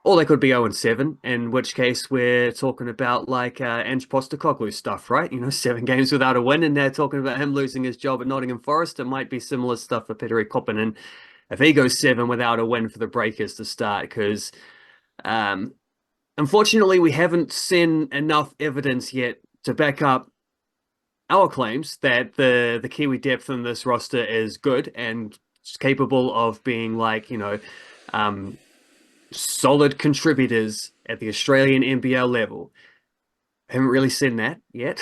Or they could be 0-7, in which case we're talking about like Ange Postecoglou stuff, right? 7 games without a win, and they're talking about him losing his job at Nottingham Forest. It might be similar stuff for Petteri Koppinen if he goes 7 without a win for the Breakers to start, because unfortunately we haven't seen enough evidence yet to back up our claims that the Kiwi depth in this roster is good and capable of being like, solid contributors at the Australian NBL level. I haven't really seen that yet.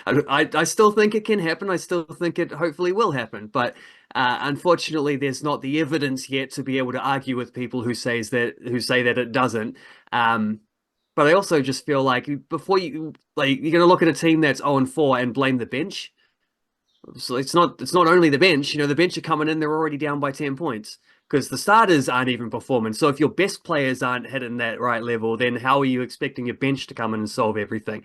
I still think it can happen. I still think it hopefully will happen. But unfortunately, there's not the evidence yet to be able to argue with people who say that it doesn't. But I also just feel like before you're going to look at a team that's 0-4 and blame the bench. So it's not only the bench. The bench are coming in, they're already down by 10 points because the starters aren't even performing. So if your best players aren't hitting that right level, then how are you expecting your bench to come in and solve everything?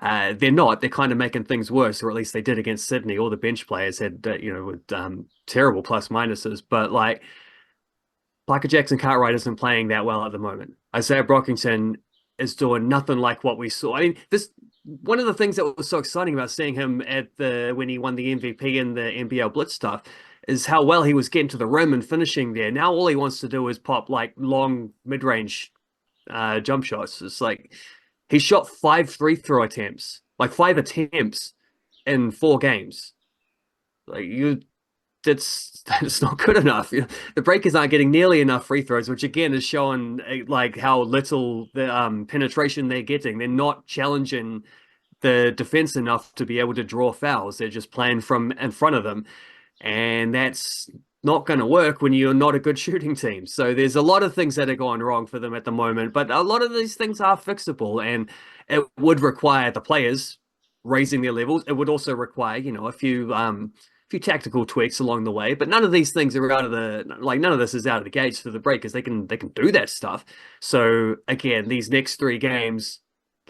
They're not. They're kind of making things worse, or at least they did against Sydney. All the bench players had, with terrible plus minuses. But like, Parker Jackson Cartwright isn't playing that well at the moment. Isaiah Brockington is doing nothing like what we saw. I mean, one of the things that was so exciting about seeing him when he won the MVP in the NBL Blitz stuff is how well he was getting to the rim and finishing there. Now all he wants to do is pop like long mid-range jump shots. It's like he shot 5 free throw attempts, like 5 attempts in 4 games. Like that's not good enough. The Breakers aren't getting nearly enough free throws, which again is showing like how little the penetration they're getting. They're not challenging the defense enough to be able to draw fouls. They're just playing from in front of them, and that's not going to work when you're not a good shooting team. So there's a lot of things that are going wrong for them at the moment, but a lot of these things are fixable, and it would require the players raising their levels. It would also require, a few tactical tweaks along the way, but none of these things are none of this is out of the gates for the Breakers. They can do that stuff. So again, these next 3 games,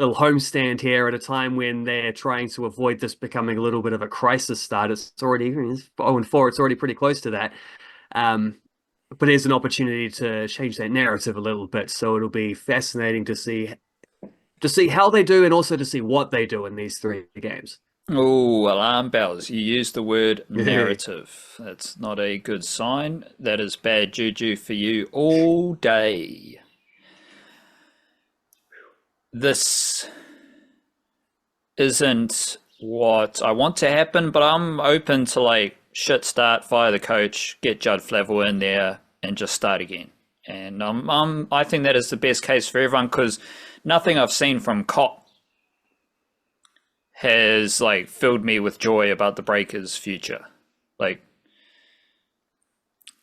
little homestand here at a time when they're trying to avoid this becoming a little bit of a crisis start. It's already 0-4. It's already pretty close to that. But there's an opportunity to change that narrative a little bit. So it'll be fascinating to see how they do and also to see what they do in these 3 games. Oh, alarm bells. You used the word narrative. That's not a good sign. That is bad juju for you all day. This isn't what I want to happen, but I'm open to like shit start, fire the coach, get Judd Flavel in there, and just start again. And I think that is the best case for everyone because nothing I've seen from Cop has like filled me with joy about the Breakers' future. Like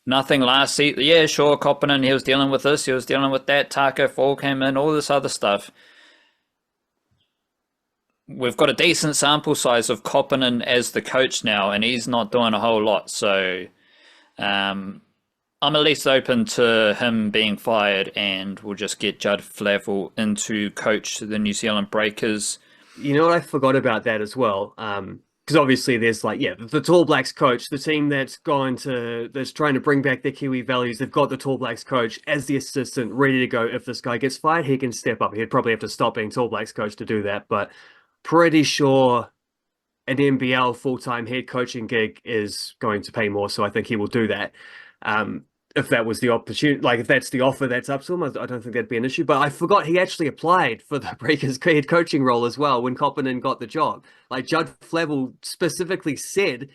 nothing last season. Yeah, sure, Koppinen, he was dealing with this, he was dealing with that. Taco Fall came in, all this other stuff. We've got a decent sample size of Koppinen as the coach now, and he's not doing a whole lot. So I'm at least open to him being fired, and we'll just get Judd Flavel into coach the New Zealand Breakers. You know what? I forgot about that as well. Because obviously there's the Tall Blacks coach, the team that's trying to bring back their Kiwi values. They've got the Tall Blacks coach as the assistant, ready to go. If this guy gets fired, he can step up. He'd probably have to stop being Tall Blacks coach to do that, but pretty sure an NBL full-time head coaching gig is going to pay more, so I think he will do that. If that was the opportunity, like if that's the offer that's up to him, I don't think that'd be an issue. But I forgot he actually applied for the Breakers head coaching role as well when Koppinen got the job. Like Judd Flavel specifically said,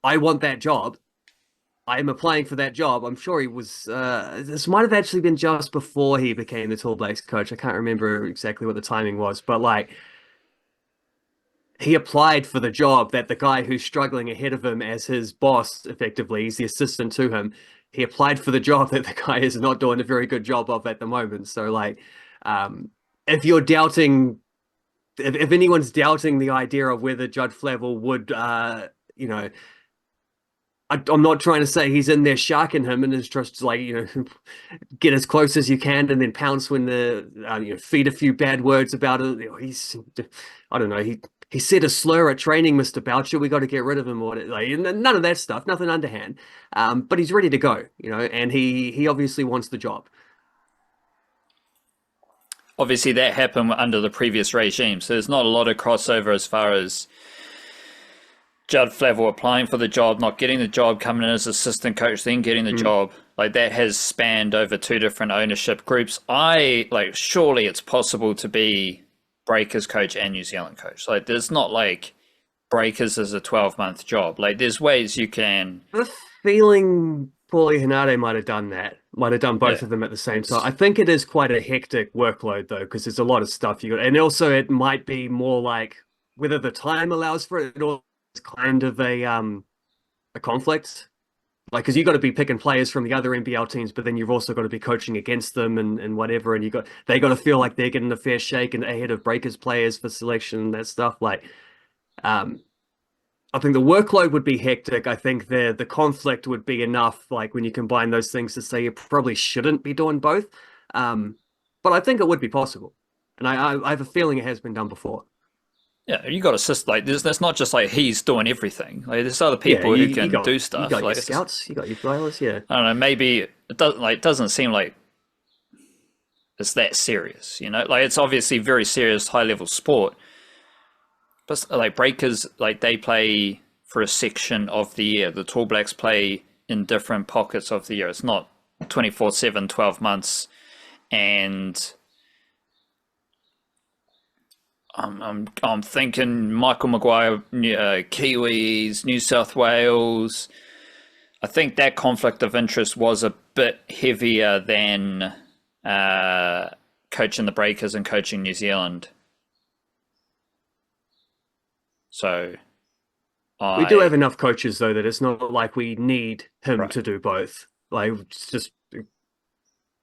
I want that job. I am applying for that job. I'm sure he was, this might have actually been just before he became the Tall Blacks coach. I can't remember exactly what the timing was, but like, he applied for the job that the guy who's struggling ahead of him as his boss, effectively, he's the assistant to him. He applied for the job that the guy is not doing a very good job of at the moment. So, like, if you're doubting, if anyone's doubting the idea of whether Judd Flavel would, you know, I'm not trying to say he's in there sharking him and is just like, get as close as you can and then pounce when feed a few bad words about it. I don't know, he said a slur at training, Mr. Boucher. We got to get rid of him. Or like, none of that stuff, nothing underhand. But he's ready to go, and he obviously wants the job. Obviously, that happened under the previous regime, so there's not a lot of crossover as far as Judd Flavel applying for the job, not getting the job, coming in as assistant coach, then getting the job. Like that has spanned over 2 different ownership groups. Surely it's possible to be Breakers coach and New Zealand coach. Like there's not like Breakers as a 12-month job. Like there's ways you can. I have a feeling Paulie Hanade might have done that. Might have done both of them at the same time. I think it is quite a hectic workload though, because there's a lot of stuff you got, and also it might be more like whether the time allows for it or it's kind of a conflict. Like, because you got to be picking players from the other NBL teams, but then you've also got to be coaching against them and whatever, and they got to feel like they're getting a fair shake and ahead of Breakers players for selection and that stuff. Like, I think the workload would be hectic. I think the conflict would be enough. Like when you combine those things to say you probably shouldn't be doing both, but I think it would be possible, and I have a feeling it has been done before. Yeah, you got to assist. Like, that's not just like he's doing everything. Like, there's other people who can do stuff. You got like your scouts, you got your flyers. Yeah, I don't know. Maybe it doesn't seem like it's that serious. Like it's obviously very serious, high level sport. But like Breakers, like they play for a section of the year. The Tall Blacks play in different pockets of the year. It's not 24/7, 12 months, and I'm thinking Michael Maguire, Kiwis, New South Wales. I think that conflict of interest was a bit heavier than coaching the Breakers and coaching New Zealand. So we do have enough coaches though that it's not like we need him to do both. Like it's just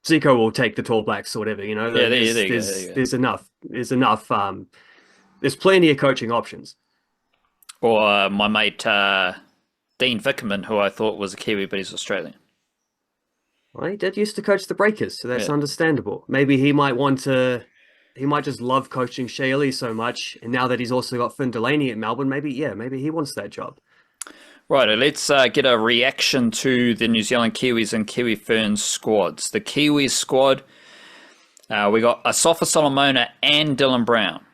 Zico will take the Tall Blacks or whatever, Yeah, there's enough. There's plenty of coaching options. Or my mate Dean Vickerman, who I thought was a Kiwi, but he's Australian. Well, he did used to coach the Breakers, so that's understandable. Maybe he might want to just love coaching Shaylee so much, and now that he's also got Finn Delaney at Melbourne, maybe he wants that job. Right, let's get a reaction to the New Zealand Kiwis and Kiwi Ferns squads. The Kiwis squad, we got Asafa Solomona and Dylan Brown.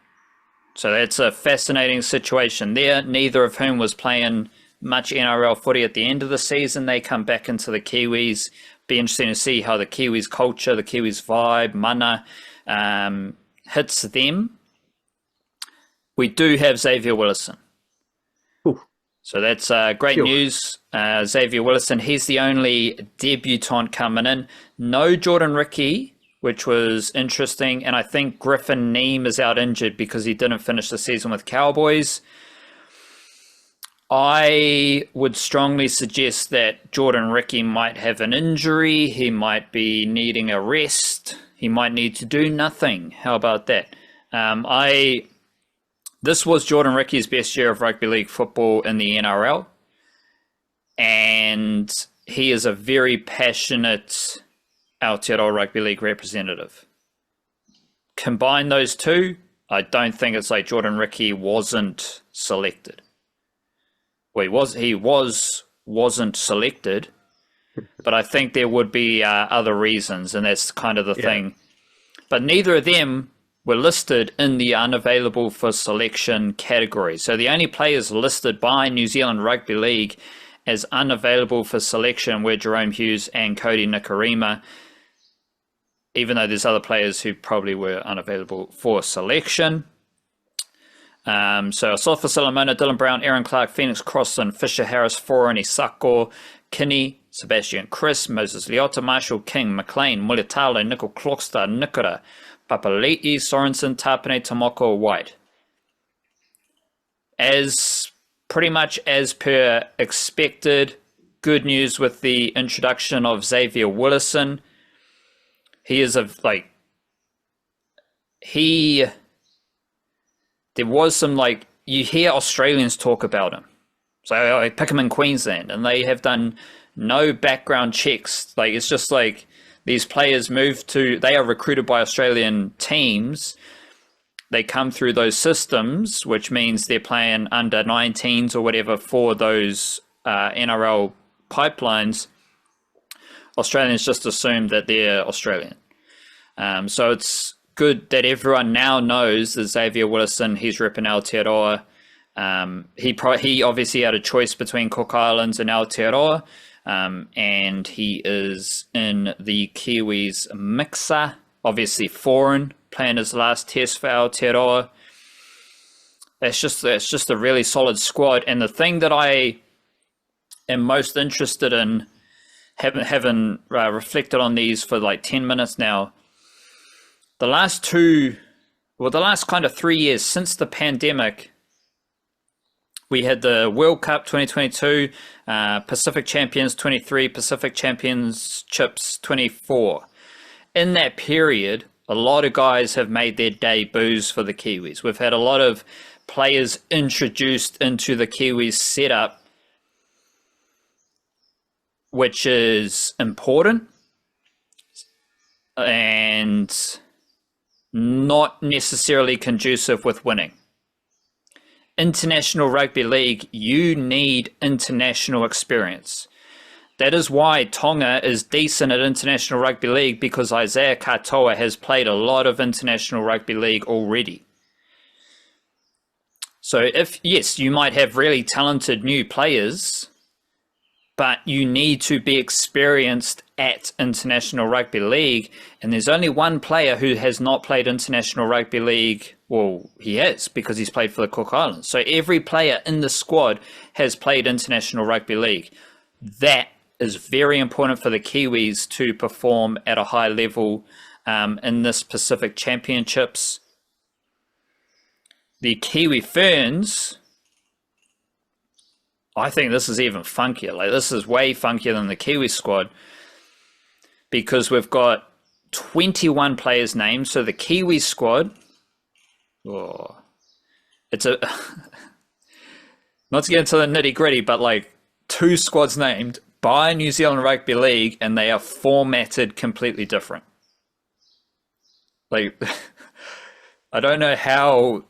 So that's a fascinating situation there, neither of whom was playing much NRL footy at the end of the season. They come back into the Kiwis. Be interesting to see how the Kiwis culture, the Kiwis vibe, mana, hits them. We do have Xavier Willison. Ooh. So that's great news. Xavier Willison, he's the only debutant coming in. No Jordan Ricky, which was interesting. And I think Griffin Neame is out injured because he didn't finish the season with Cowboys. I would strongly suggest that Jordan Ricky might have an injury. He might be needing a rest. He might need to do nothing. How about that? This was Jordan Ricky's best year of rugby league football in the NRL. And he is a very passionate Aotearoa Rugby League representative. Combine those two, I don't think it's like Jordan Ricky wasn't selected. Well, he wasn't selected, but I think there would be other reasons, and that's kind of the thing. But neither of them were listed in the unavailable for selection category. So the only players listed by New Zealand Rugby League as unavailable for selection were Jerome Hughes and Cody Nikarima, even though there's other players who probably were unavailable for selection. So Asafa Solomona, Dylan Brown, Aaron Clark, Phoenix Crossan, Fisher Harris, Forani Sako, Kinney, Sebastian Chris, Moses Leota, Marshall King, McLean, Mulitalo, Nickel Clockstar, Nikora, Papali'i, Sorensen, Tapane, Tomoko, White. As pretty much as per expected, good news with the introduction of Xavier Willison. There was some, you hear Australians talk about him. So I pick him in Queensland, and they have done no background checks. It's just these players they are recruited by Australian teams. They come through those systems, which means they're playing under 19s or whatever for those NRL pipelines. Australians just assume that they're Australian. So it's good that everyone now knows that Xavier Willison, he's repping Aotearoa. He obviously had a choice between Cook Islands and Aotearoa, and he is in the Kiwis mixer, obviously foreign, playing his last test for Aotearoa. That's just a really solid squad. And the thing that I am most interested in, having reflected on these for 10 minutes now, the last kind of 3 years since the pandemic, we had the World Cup 2022, Pacific Champions 23, Pacific Championships 24. In that period, a lot of guys have made their debuts for the Kiwis. We've had a lot of players introduced into the Kiwis setup, which is important and not necessarily conducive with winning. International Rugby League, you need international experience. That is why Tonga is decent at International Rugby League, because Isaiah Katoa has played a lot of International Rugby League already. So yes, you might have really talented new players, but you need to be experienced at International Rugby League. And there's only one player who has not played International Rugby League. Well, he has, because he's played for the Cook Islands. So every player in the squad has played International Rugby League. That is very important for the Kiwis to perform at a high level in this Pacific Championships. The Kiwi Ferns, I think this is even funkier. This is way funkier than the Kiwi squad, because we've got 21 players named. So the Kiwi squad, it's a not to get into the nitty gritty, but 2 squads named by New Zealand Rugby League, and they are formatted completely different. I don't know how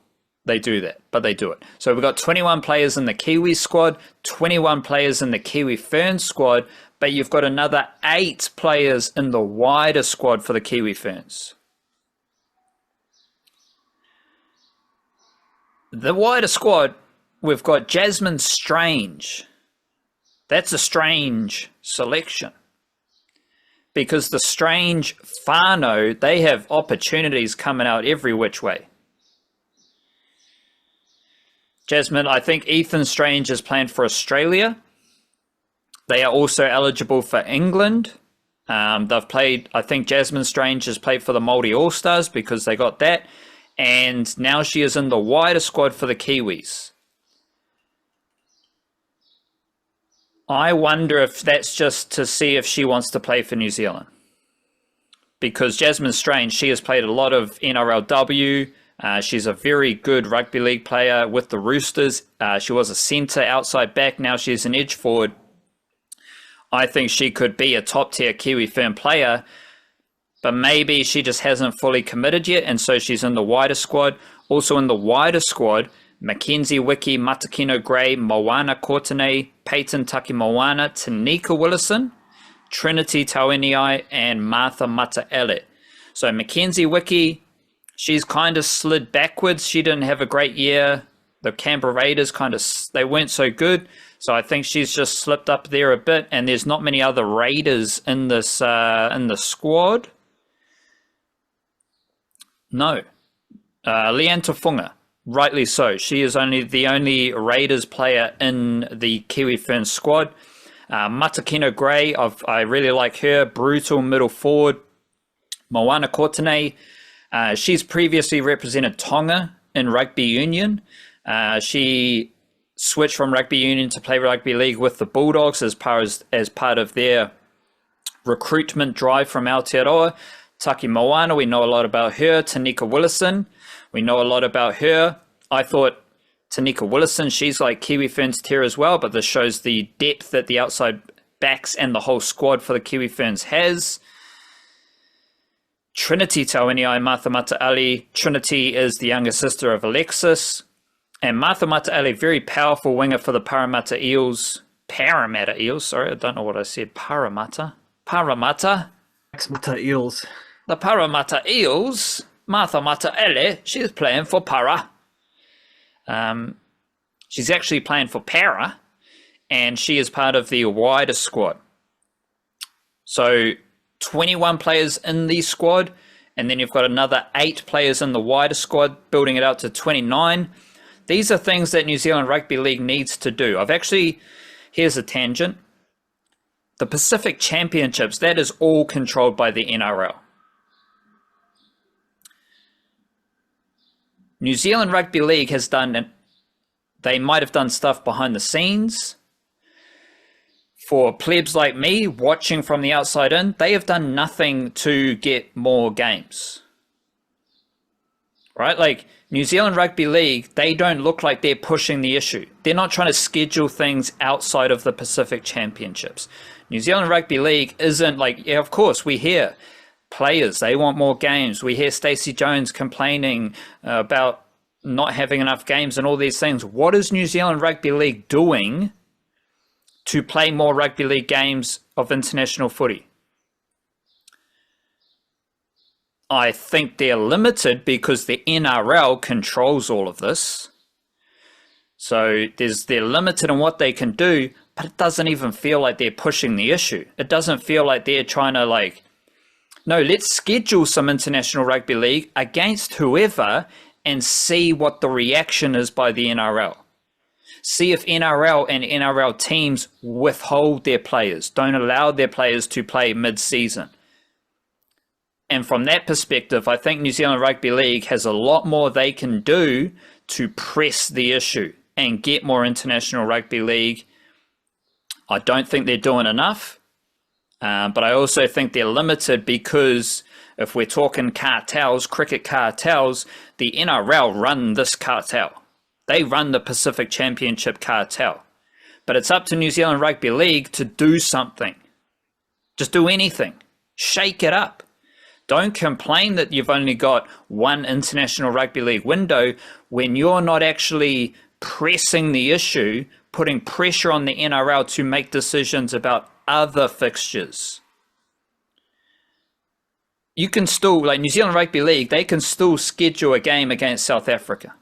they do that, but they do it. So we've got 21 players in the Kiwi squad, 21 players in the Kiwi Ferns squad, but you've got another 8 players in the wider squad for the Kiwi Ferns. The wider squad, we've got Jasmine Strange. That's a strange selection. Because the Strange whānau, they have opportunities coming out every which way. Jasmine, I think Ethan Strange is planned for Australia. They are also eligible for England. They've played, I think Jasmine Strange has played for the Māori All-Stars because they got that. And now she is in the wider squad for the Kiwis. I wonder if that's just to see if she wants to play for New Zealand. Because Jasmine Strange, she has played a lot of NRLW. She's a very good rugby league player with the Roosters. She was a centre outside back. Now she's an edge forward. I think she could be a top tier Kiwi Fern player, but maybe she just hasn't fully committed yet, and so she's in the wider squad. Also in the wider squad, Mackenzie Wiki, Matakino Gray, Moana Kortenay, Peyton Taki Moana, Tanika Willison, Trinity Taueniai, and Martha Mataele. So Mackenzie Wiki, she's kind of slid backwards. She didn't have a great year. The Canberra Raiders they weren't so good. So I think she's just slipped up there a bit. And there's not many other Raiders in this in the squad. No. Leanne Tafunga, rightly so. She is the only Raiders player in the Kiwi Ferns squad. Matakino Gray, I really like her. Brutal middle forward. Moana Kortenay, she's previously represented Tonga in rugby union. She switched from rugby union to play rugby league with the Bulldogs as part of their recruitment drive from Aotearoa. Taki Moana, we know a lot about her. Tanika Willison, we know a lot about her. I thought Tanika Willison, she's like Kiwi Ferns tier as well, but this shows the depth that the outside backs and the whole squad for the Kiwi Ferns has. Trinity Taueniai, Martha Mataele. Trinity is the younger sister of Alexis. And Martha Mataele, very powerful winger for the Parramatta Eels. Parramatta Eels, sorry, I don't know what I said. Parramatta. Eels. The Parramatta Eels, Martha Mataele, she's playing for Para. She's actually playing for Para, and she is part of the wider squad. So 21 players in the squad, and then you've got another 8 players in the wider squad, building it out to 29. These are things that New Zealand Rugby League needs to do. Here's a tangent. The Pacific Championships, that is all controlled by the NRL. New Zealand Rugby League they might have done stuff behind the scenes. For plebs like me, watching from the outside in, they have done nothing to get more games. Right? Like, New Zealand Rugby League, they don't look like they're pushing the issue. They're not trying to schedule things outside of the Pacific Championships. New Zealand Rugby League isn't like, yeah, of course, we hear players, they want more games. We hear Stacey Jones complaining about not having enough games and all these things. What is New Zealand Rugby League doing to play more rugby league games of international footy? I think they're limited because the NRL controls all of this. So they're limited in what they can do, but it doesn't even feel like they're pushing the issue. It doesn't feel like they're trying to no, let's schedule some international rugby league against whoever and see what the reaction is by the NRL. See if NRL and NRL teams withhold their players, don't allow their players to play mid-season. And from that perspective, I think New Zealand Rugby League has a lot more they can do to press the issue and get more international rugby league. I don't think they're doing enough, but I also think they're limited because if we're talking cartels, cricket cartels, the NRL run this cartel. They run the Pacific Championship cartel. But it's up to New Zealand Rugby League to do something. Just do anything. Shake it up. Don't complain that you've only got one international rugby league window when you're not actually pressing the issue, putting pressure on the NRL to make decisions about other fixtures. You can still, like New Zealand Rugby League, they can still schedule a game against South Africa.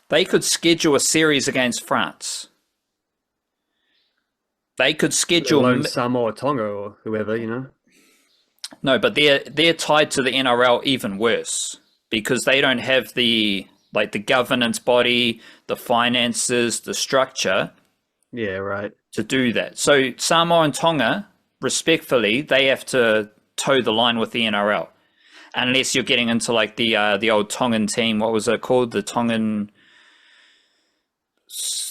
They could schedule a series against France. They could schedule Samoa or Tonga or whoever, you know. No, but they're tied to the NRL even worse because they don't have the governance body, the finances, the structure. Yeah, right. To do that. So Samoa and Tonga, respectfully, they have to toe the line with the NRL, unless you're getting into like the old Tongan team. What was it called? The Tongan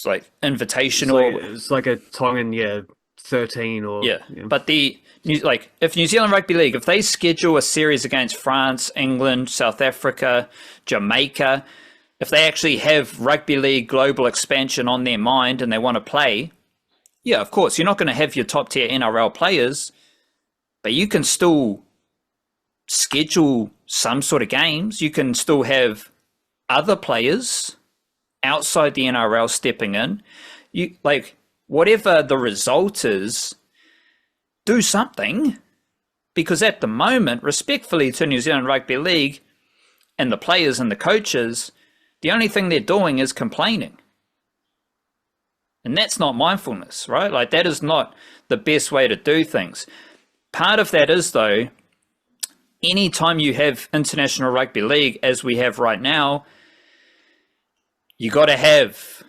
like invitational. It's like a Tongan, 13 or yeah. But if New Zealand Rugby League, if they schedule a series against France, England, South Africa, Jamaica, if they actually have rugby league global expansion on their mind and they want to play, yeah, of course, you're not going to have your top tier NRL players, but you can still schedule some sort of games. You can still have other players outside the NRL stepping in. You like whatever the result is, do something, because at the moment, respectfully to New Zealand Rugby League and the players and the coaches, the only thing they're doing is complaining. And that's not mindfulness, right? Like that is not the best way to do things. Part of that is, though, anytime you have international rugby league, as we have right now, you got to have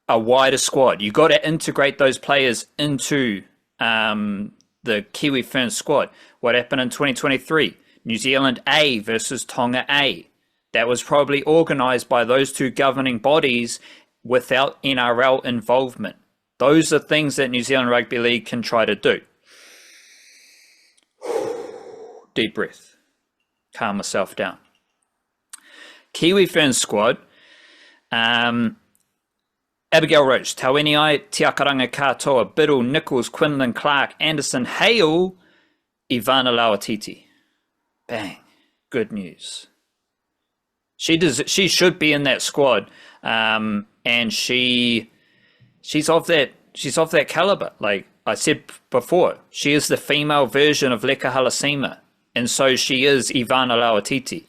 a wider squad. You got to integrate those players into the Kiwi Ferns squad. What happened in 2023? New Zealand A versus Tonga A. That was probably organised by those two governing bodies without NRL involvement. Those are things that New Zealand Rugby League can try to do. Deep breath. Calm myself down. Kiwi Ferns squad. Abigail Roach, Taueniai, Tiakaranga Katoa, Biddle, Nichols, Quinlan, Clark, Anderson, Hale, Ivana Lauatiti. Bang. Good news. She should be in that squad. And she's of that caliber. Like I said before, she is the female version of Leka Halasima. And so she is Ivana Lauatiti.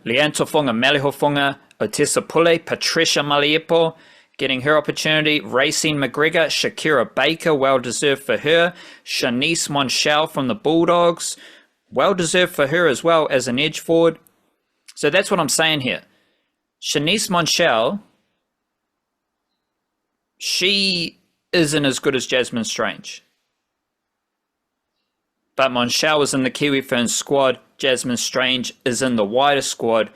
Leanto Fonga, Maliho Fonga, Otessa Pule, Patricia Maliepo, getting her opportunity. Racine McGregor, Shakira Baker, well deserved for her. Shanice Monchel from the Bulldogs, well deserved for her as well as an edge forward. So that's what I'm saying here. Shanice Monchel, she isn't as good as Jasmine Strange. But Monchel is in the Kiwi Ferns squad. Jasmine Strange is in the wider squad.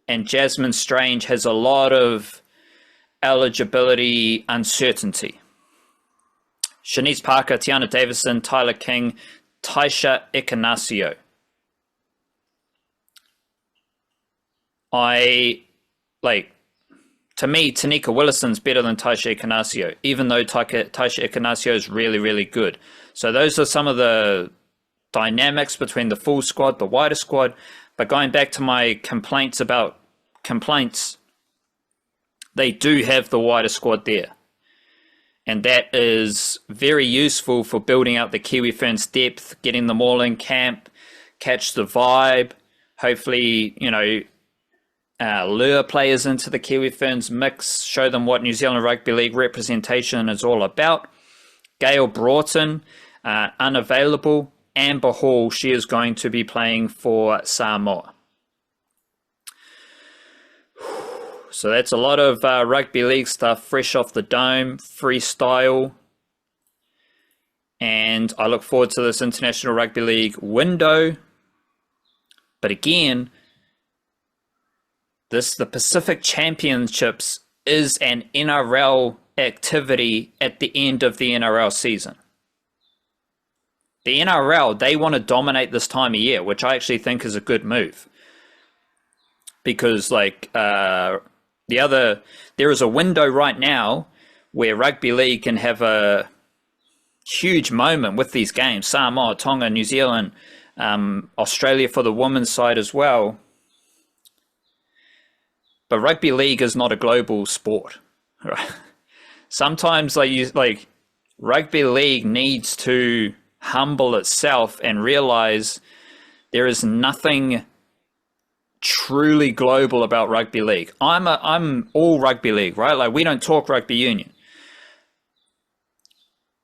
And Jasmine Strange has a lot of eligibility uncertainty. Shanice Parker, Tiana Davison, Tyler King, Taisha Ekanasio. To me, Tanika Willison's better than Taisha Ekanasio, even though Taisha Ekanasio is really, really good. So those are some of the dynamics between the full squad, the wider squad. But going back to my complaints about complaints, they do have the wider squad there. And that is very useful for building out the Kiwi Ferns depth, getting them all in camp, catch the vibe, hopefully, lure players into the Kiwi Ferns mix, show them what New Zealand Rugby League representation is all about. Gail Broughton, unavailable. Amber Hall, she is going to be playing for Samoa. So that's a lot of rugby league stuff, fresh off the dome, freestyle. And I look forward to this International Rugby League window. But again, the Pacific Championships is an NRL activity at the end of the NRL season. The NRL, they want to dominate this time of year, which I actually think is a good move. Because there is a window right now where rugby league can have a huge moment with these games. Samoa, Tonga, New Zealand, Australia for the women's side as well. But rugby league is not a global sport. Right? Sometimes rugby league needs to humble itself and realize there is nothing truly global about rugby league. I'm all rugby league, right? Like, we don't talk rugby union.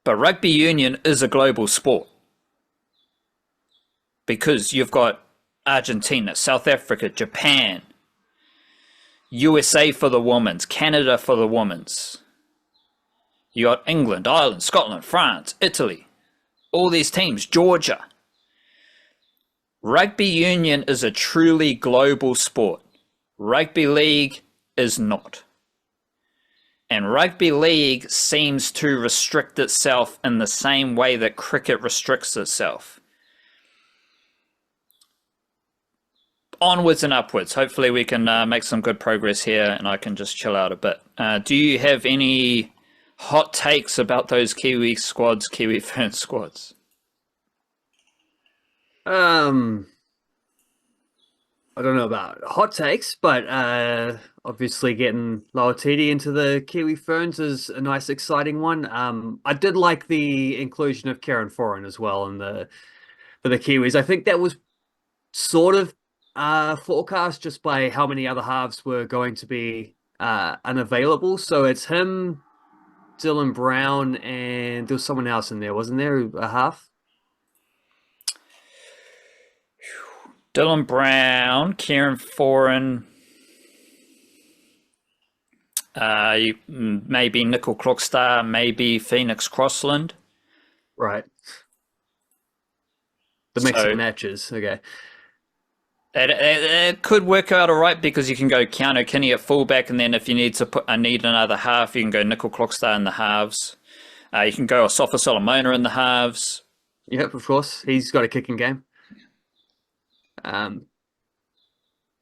But rugby union is a global sport because you've got Argentina, South Africa, Japan, USA for the women's, Canada for the women's. You got England, Ireland, Scotland, France, Italy, all these teams, Georgia. Rugby union is a truly global sport. Rugby league is not. And rugby league seems to restrict itself in the same way that cricket restricts itself. Onwards and upwards. Hopefully we can make some good progress here and I can just chill out a bit. Do you have any hot takes about those Kiwi squads, Kiwi Ferns squads? I don't know about hot takes, but obviously getting Aotearoa into the Kiwi Ferns is a nice, exciting one. I did like the inclusion of Kieran Foran as well for the Kiwis. I think that was sort of forecast just by how many other halves were going to be unavailable. So it's him, Dylan Brown, and there was someone else in there, wasn't there? A half? Dylan Brown, Kieran Foran, maybe Nickel Clockstar, maybe Phoenix Crossland. Right. The mix of matches, okay. It could work out all right because you can go Keanu Kinney at fullback, and then if you need to need another half, you can go Nickel Clockstar in the halves. You can go Asafa Solomona in the halves. Yep, of course. He's got a kicking game.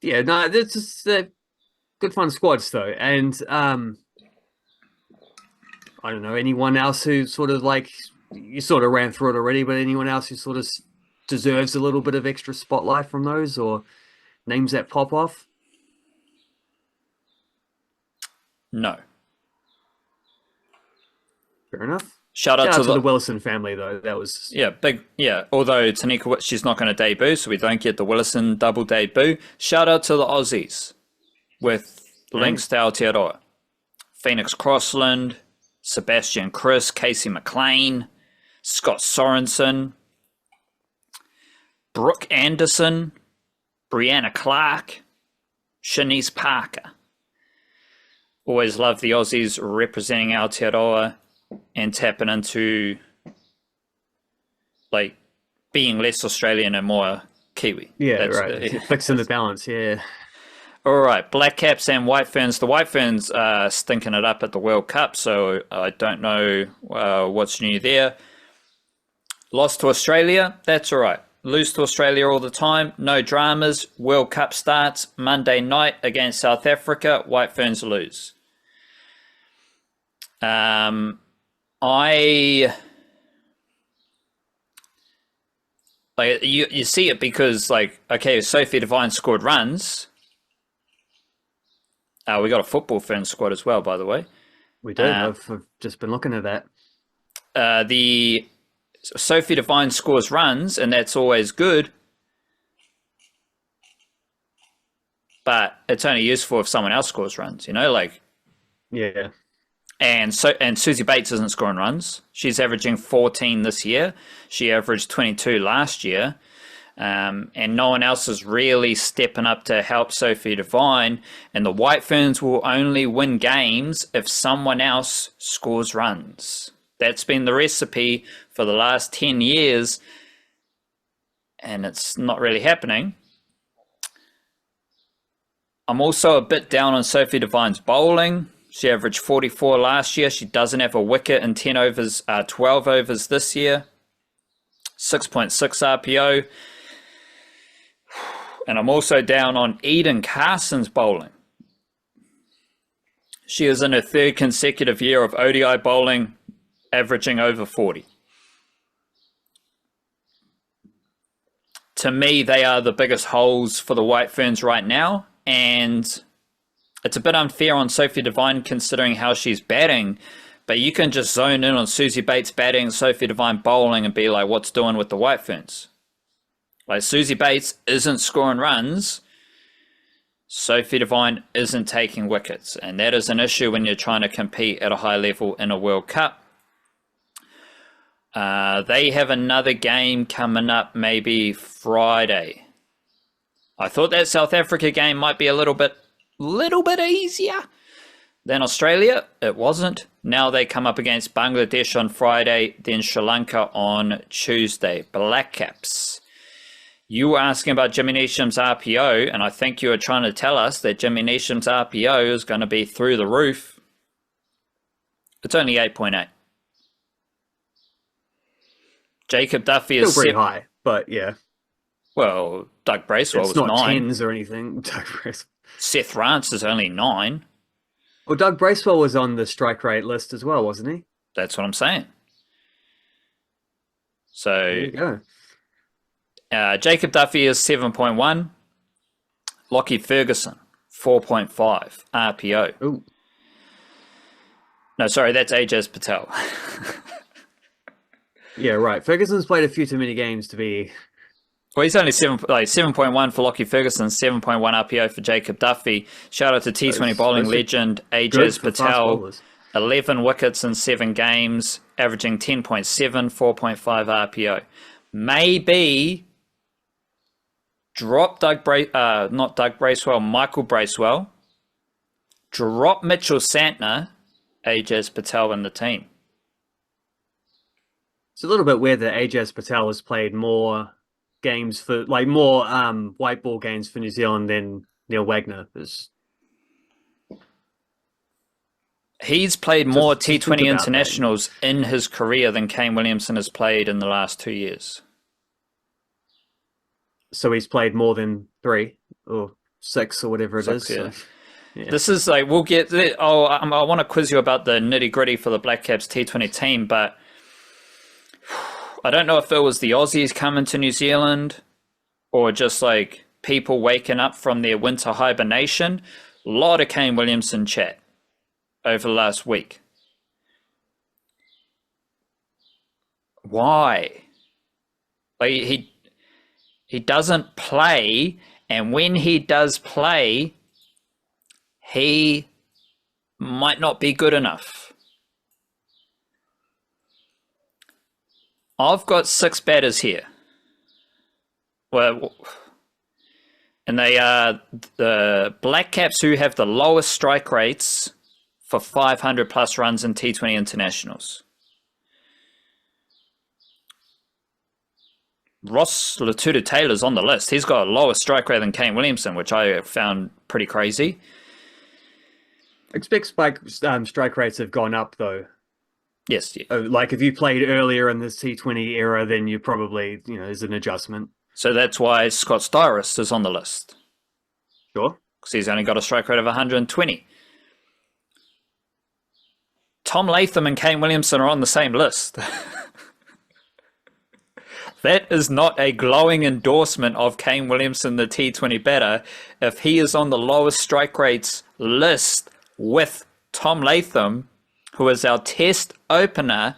Yeah, no, this is good fun squads though, and I don't know anyone else who sort of you sort of ran through it already, but anyone else who sort of deserves a little bit of extra spotlight from those or names that pop off? No. Fair enough. Shout out to the Willison family, though. That was big. Yeah, although Tanika, she's not going to debut, so we don't get the Willison double debut. Shout out to the Aussies with links to Aotearoa. Phoenix Crossland, Sebastian Chris, Casey McLean, Scott Sorensen, Brooke Anderson, Brianna Clark, Shanice Parker. Always love the Aussies representing Aotearoa and tapping into being less Australian and more Kiwi. Yeah, right. Fixing the balance, yeah. All right, Blackcaps and White Ferns. The White Ferns are stinking it up at the World Cup, so I don't know what's new there. Lost to Australia, that's all right. Lose to Australia all the time, no dramas. World Cup starts Monday night against South Africa. White Ferns lose. You see it because Sophie Devine scored runs. We got a football Fern squad as well, by the way. We do. I've just been looking at that. The Sophie Devine scores runs, and that's always good. But it's only useful if someone else scores runs, Yeah. And Susie Bates isn't scoring runs. She's averaging 14 this year. She averaged 22 last year. And no one else is really stepping up to help Sophie Devine. And the White Ferns will only win games if someone else scores runs. That's been the recipe for the last 10 years. And it's not really happening. I'm also a bit down on Sophie Devine's bowling. She averaged 44 last year. She doesn't have a wicket in 12 overs this year. 6.6 RPO. And I'm also down on Eden Carson's bowling. She is in her third consecutive year of ODI bowling, averaging over 40. to me, they are the biggest holes for the White Ferns right now. And it's a bit unfair on Sophie Devine considering how she's batting. But you can just zone in on Susie Bates batting, Sophie Devine bowling, and be like, what's doing with the White Ferns? Like, Susie Bates isn't scoring runs. Sophie Devine isn't taking wickets. And that is an issue when you're trying to compete at a high level in a World Cup. They have another game coming up maybe Friday. I thought that South Africa game might be a little bit easier than Australia. It wasn't. Now they come up against Bangladesh on Friday, then Sri Lanka on Tuesday. Blackcaps. You were asking about Jimmy Neesham's RPO, and I think you were trying to tell us that Jimmy Neesham's RPO is going to be through the roof. It's only 8.8. Jacob Duffy is still pretty high, but yeah. Well, Doug Bracewell was 9. It's not tens or anything. Doug Bracewell. Seth Rance is only 9. Well, Doug Bracewell was on the strike rate list as well, wasn't he? That's what I'm saying. So there you go. Jacob Duffy is 7.1. Lockie Ferguson, 4.5 RPO. Ooh. No, sorry, that's Ajaz Patel. Yeah, right. Ferguson's played a few too many games to be... Well, he's only 7.1 for Lockie Ferguson, 7.1 RPO for Jacob Duffy. Shout out to T20 bowling legend Ajaz Patel. 11 wickets in 7 games, averaging 10.7, 4.5 RPO. Maybe drop Michael Bracewell. Drop Mitchell Santner, Ajaz Patel in the team. It's a little bit weird that Ajaz Patel has played more games for, like, more white ball games for New Zealand than Neil Wagner. He's played more T20 internationals in his career than Kane Williamson has played in the last 2 years. So he's played more than 3 or 6 or whatever it is. Yeah. So, yeah. This is like, we'll get... I want to quiz you about the nitty-gritty for the Blackcaps T20 team, but I don't know if it was the Aussies coming to New Zealand or just like people waking up from their winter hibernation. A lot of Kane Williamson chat over the last week. Why? Like, he doesn't play, and when he does play, he might not be good enough. I've got 6 batters here. Well, and they are the Blackcaps who have the lowest strike rates for 500 plus runs in T20 internationals. Ross Latutu-Taylor's on the list. He's got a lower strike rate than Kane Williamson, which I found pretty crazy. Expect strike rates have gone up, though. Yes. Yeah. Like, if you played earlier in this T20 era, then you probably, there's an adjustment. So that's why Scott Styris is on the list. Sure. Because he's only got a strike rate of 120. Tom Latham and Kane Williamson are on the same list. That is not a glowing endorsement of Kane Williamson, the T20 batter, if he is on the lowest strike rates list with Tom Latham, who is our test opener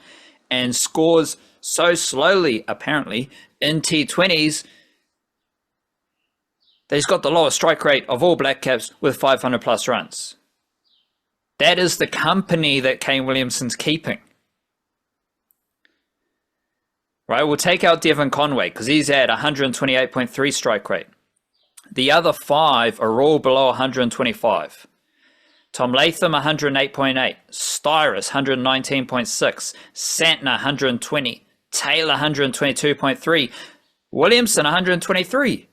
and scores so slowly, apparently, in T20s, that he's got the lowest strike rate of all Blackcaps with 500 plus runs. That is the company that Kane Williamson's keeping. Right, we'll take out Devon Conway because he's at 128.3 strike rate. The other 5 are all below 125. Tom Latham, 108.8. Styris, 119.6. Santner, 120. Taylor, 122.3. Williamson, 123.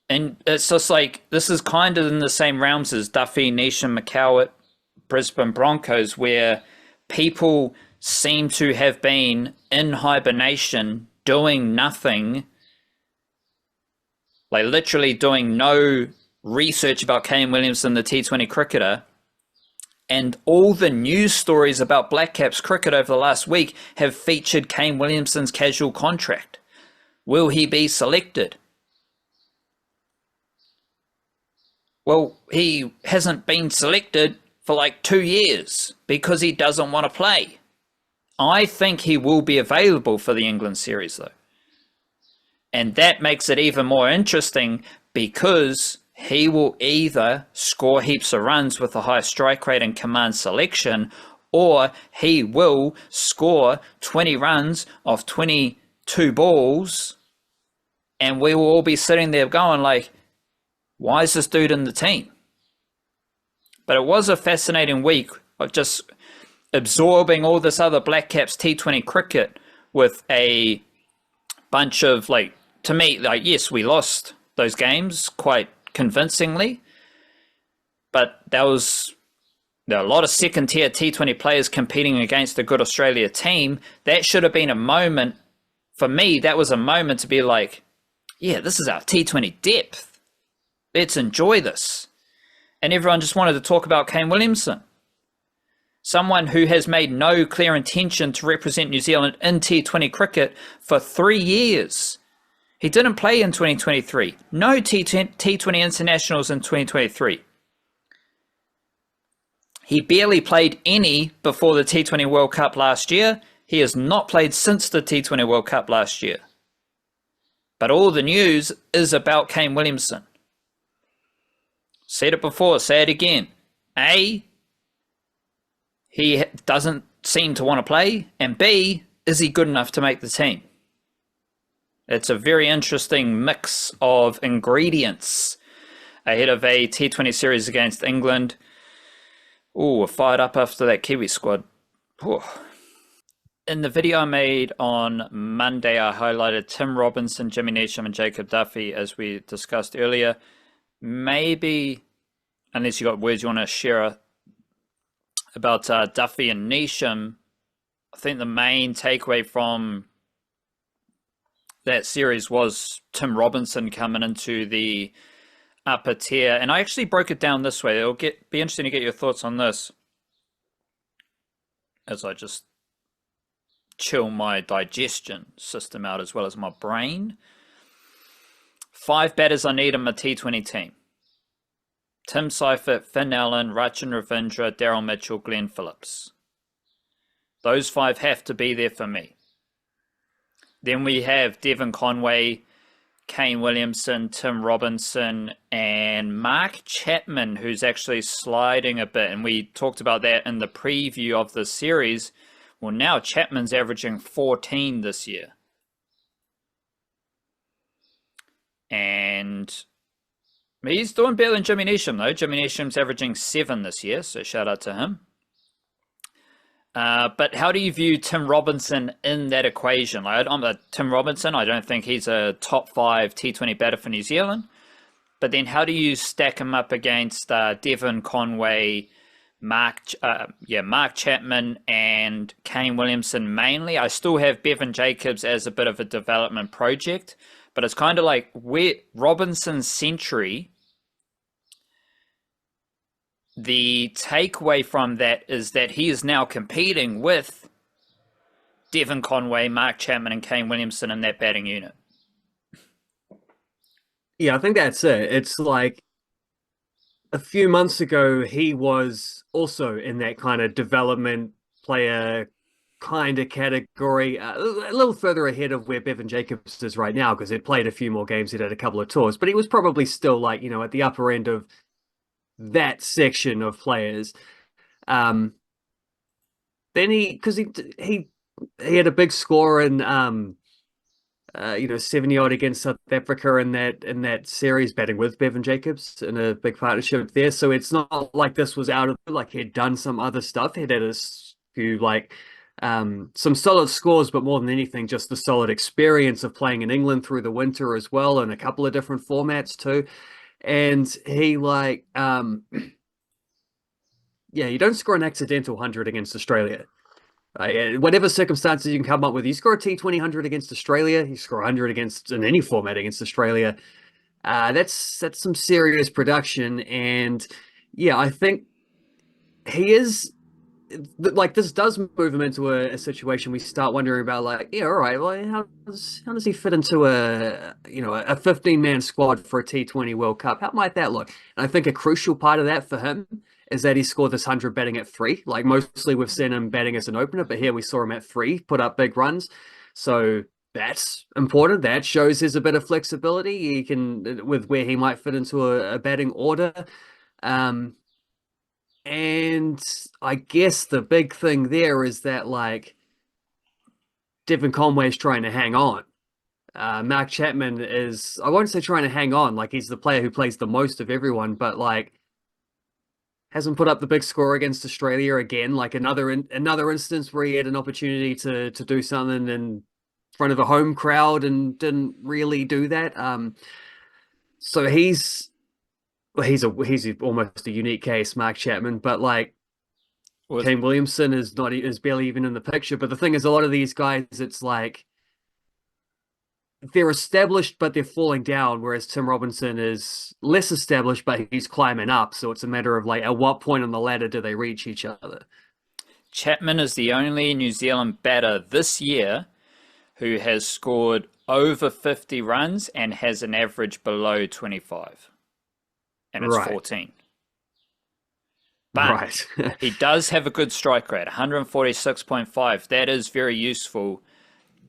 And it's just like, this is kind of in the same realms as Duffy, Neesham, McCowatt, Brisbane Broncos, where people seem to have been in hibernation, doing nothing, like literally doing no research about Kane Williamson, the T20 cricketer, And all the news stories about Blackcaps cricket over the last week have featured Kane Williamson's casual contract. Will he be selected? Well, he hasn't been selected for like 2 years because he doesn't want to play. I think he will be available for the England series, though. And that makes it even more interesting because he will either score heaps of runs with a high strike rate and command selection, or he will score 20 runs off 22 balls, and we will all be sitting there going like, why is this dude in the team? But it was a fascinating week of just absorbing all this other Blackcaps T20 cricket with a bunch of, like, to me, like, yes, we lost those games quite convincingly, but there were a lot of second tier T20 players competing against a good Australia team. That should have been a moment, for me, that was a moment to be like, yeah, this is our T20 depth. Let's enjoy this. And everyone just wanted to talk about Kane Williamson, someone who has made no clear intention to represent New Zealand in T20 cricket for 3 years. He didn't play in 2023. No T20 internationals in 2023. He barely played any before the T20 World Cup last year. He has not played since the T20 World Cup last year. But all the news is about Kane Williamson. Said it before, say it again. A, he doesn't seem to want to play, and B, is he good enough to make the team? It's a very interesting mix of ingredients ahead of a T20 series against England. Ooh, we're fired up after that Kiwi squad. Ooh. In the video I made on Monday, I highlighted Tim Robinson, Jimmy Neesham, and Jacob Duffy, as we discussed earlier. Maybe, unless you got words you want to share about Duffy and Neesham, I think the main takeaway from that series was Tim Robinson coming into the upper tier. And I actually broke it down this way. It'll be interesting to get your thoughts on this as I just chill my digestion system out as well as my brain. 5 batters I need in my T20 team: Tim Seifert, Finn Allen, Rachin Ravindra, Daryl Mitchell, Glenn Phillips. Those 5 have to be there for me. Then we have Devon Conway, Kane Williamson, Tim Robinson, and Mark Chapman, who's actually sliding a bit. And we talked about that in the preview of the series. Well, now Chapman's averaging 14 this year. And he's doing better than Jimmy Neesham, though. Jimmy Neesham's averaging 7 this year, so shout out to him. But how do you view Tim Robinson in that equation? Like, Tim Robinson, I don't think he's a top 5 T20 batter for New Zealand. But then how do you stack him up against Devon Conway, Mark Chapman, and Kane Williamson mainly? I still have Bevan Jacobs as a bit of a development project, but it's kind of like where Robinson's century. The takeaway from that is that he is now competing with Devon Conway, Mark Chapman, and Kane Williamson in that batting unit. Yeah, I think that's it. It's like a few months ago, he was also in that kind of development player kind of category, a little further ahead of where Bevan Jacobs is right now, because he'd played a few more games, he'd had a couple of tours, but he was probably still like, at the upper end of that section of players. Then he had a big score in 70 odd against South Africa in that series, batting with Bevan Jacobs in a big partnership there. So it's not like this was out of, like, he'd done some other stuff. He'd had a few some solid scores, but more than anything, just the solid experience of playing in England through the winter as well, in a couple of different formats too. And he you don't score an accidental 100 against Australia. Whatever circumstances you can come up with, you score a T20 100 against Australia, you score 100 in any format against Australia. That's some serious production. And yeah, I think he is like this does move him into a situation we start wondering about like yeah all right well how does he fit into a 15-man squad for a T20 World Cup? How might that look? And I think a crucial part of that for him is that he scored this 100 batting at three. Like mostly we've seen him batting as an opener, but here we saw him at three put up big runs, so that's important. That shows there's a bit of flexibility he can with where he might fit into a batting order. um and I guess the big thing there is that like Devon Conway's trying to hang on. Mark Chapman is, I won't say trying to hang on, like he's the player who plays the most of everyone, but like hasn't put up the big score against Australia again. Like another instance where he had an opportunity to do something in front of a home crowd and didn't really do that. So he's almost a unique case, Mark Chapman, but like With Kane Williamson is barely even in the picture. But the thing is, a lot of these guys, it's like they're established, but they're falling down. Whereas Tim Robinson is less established, but he's climbing up. So it's a matter of like, at what point on the ladder do they reach each other? Chapman is the only New Zealand batter this year who has scored over 50 runs and has an average below 25. And it's Right. 14. But Right. he does have a good strike rate, 146.5. That is very useful.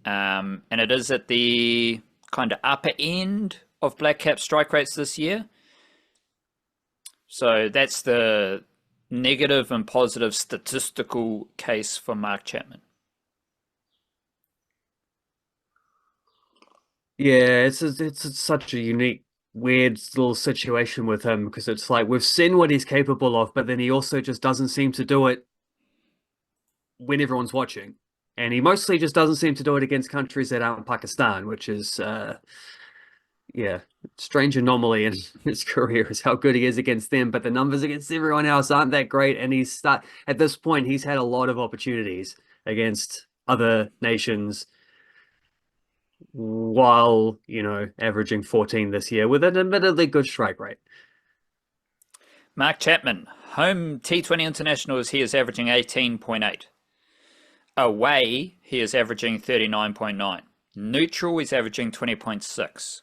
And it is at the kind of upper end of Blackcaps strike rates this year. So that's the negative and positive statistical case for Mark Chapman. Yeah, it's such a unique, weird little situation with him because it's like we've seen what he's capable of, but then he also just doesn't seem to do it when everyone's watching. And he mostly just doesn't seem to do it against countries that aren't Pakistan, which is yeah, strange anomaly in his career is how good he is against them, but the numbers against everyone else aren't that great. And at this point, he's had a lot of opportunities against other nations while, averaging 14 this year with an admittedly good strike rate. Mark Chapman, home T20 internationals, he is averaging 18.8. Away, he is averaging 39.9. Neutral, he's averaging 20.6.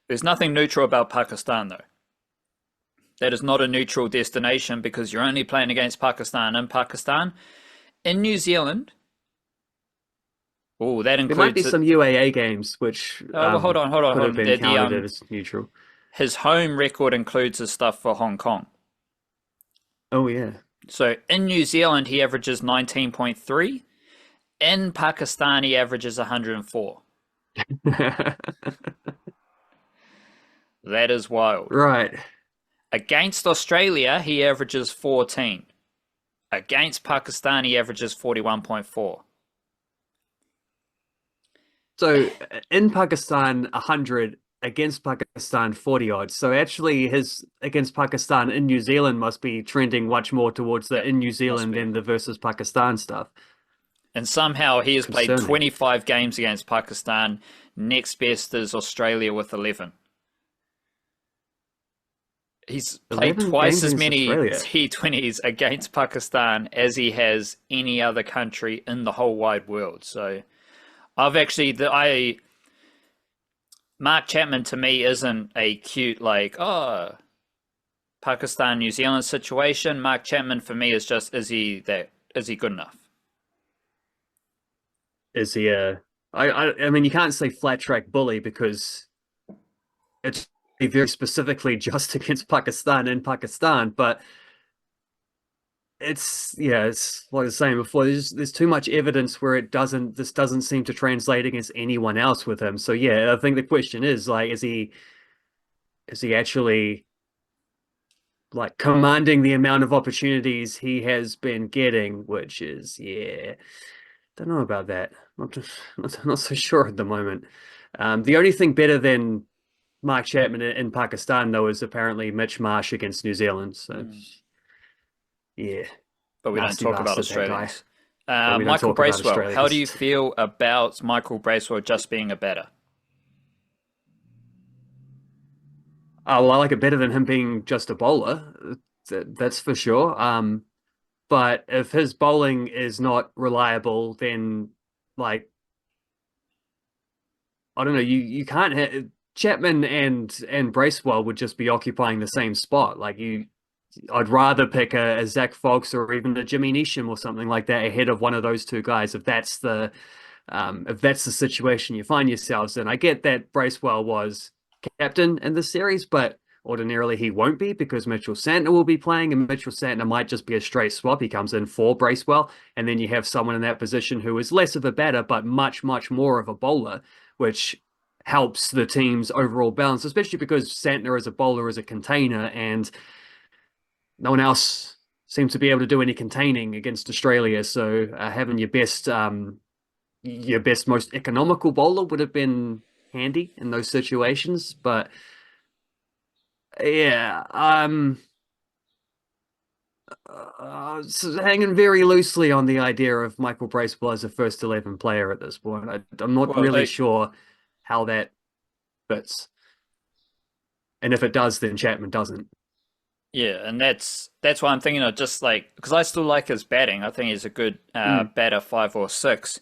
There's nothing neutral about Pakistan, though. That is not a neutral destination because you're only playing against Pakistan in Pakistan. In New Zealand, oh, that There might be includes some UAA games which well, hold on. could have been counted as neutral. His home record includes his stuff for Hong Kong. Oh, yeah. So in New Zealand, he averages 19.3. In Pakistan, he averages 104. That is wild. Right. Against Australia, he averages 14. Against Pakistan, he averages 41.4. So in Pakistan, 100, against Pakistan, 40 odds. So actually his against Pakistan in New Zealand must be trending much more towards the in New Zealand than the versus Pakistan stuff. And somehow he has played Concerning. 25 games against Pakistan. Next best is Australia with 11. He's played 11 twice games as against many Australia. T20s against Pakistan as he has any other country in the whole wide world. So Mark Chapman to me isn't a cute Pakistan New Zealand situation. Mark Chapman for me is just is he good enough? Is he I mean you can't say flat track bully because it's very specifically just against Pakistan in Pakistan, but it's like I was saying before, there's too much evidence where this doesn't seem to translate against anyone else with him. So yeah, I think the question is like, is he actually like commanding the amount of opportunities he has been getting, which is don't know about that. Not so sure at the moment. The only thing better than Mark Chapman in Pakistan though is apparently Mitch Marsh against New Zealand. So yeah. But we don't Nasty talk about bastard, that guy. Australians. But we don't Michael talk about Bracewell, how do you Australians. feel about Michael Bracewell just being a batter? Oh, well, I like it better than him being just a bowler. That's for sure. But if his bowling is not reliable, then like I don't know, you can't have Chapman and Bracewell would just be occupying the same spot. I'd rather pick a Zach Fox or even a Jimmy Neesham or something like that ahead of one of those two guys if that's the situation you find yourselves in. I get that Bracewell was captain in the series, but ordinarily he won't be because Mitchell Santner will be playing, and Mitchell Santner might just be a straight swap. He comes in for Bracewell, and then you have someone in that position who is less of a batter, but much, much more of a bowler, which helps the team's overall balance, especially because Santner as a bowler is a container, and no one else seems to be able to do any containing against Australia. So having your best, most economical bowler would have been handy in those situations. But yeah, so hanging very loosely on the idea of Michael Bracewell as a first 11 player at this point. I'm not Well, really sure how that fits. And if it does, then Chapman doesn't. yeah, and that's why I'm thinking of just like because I still like his batting. I think he's a good Mm. batter, 5 or 6.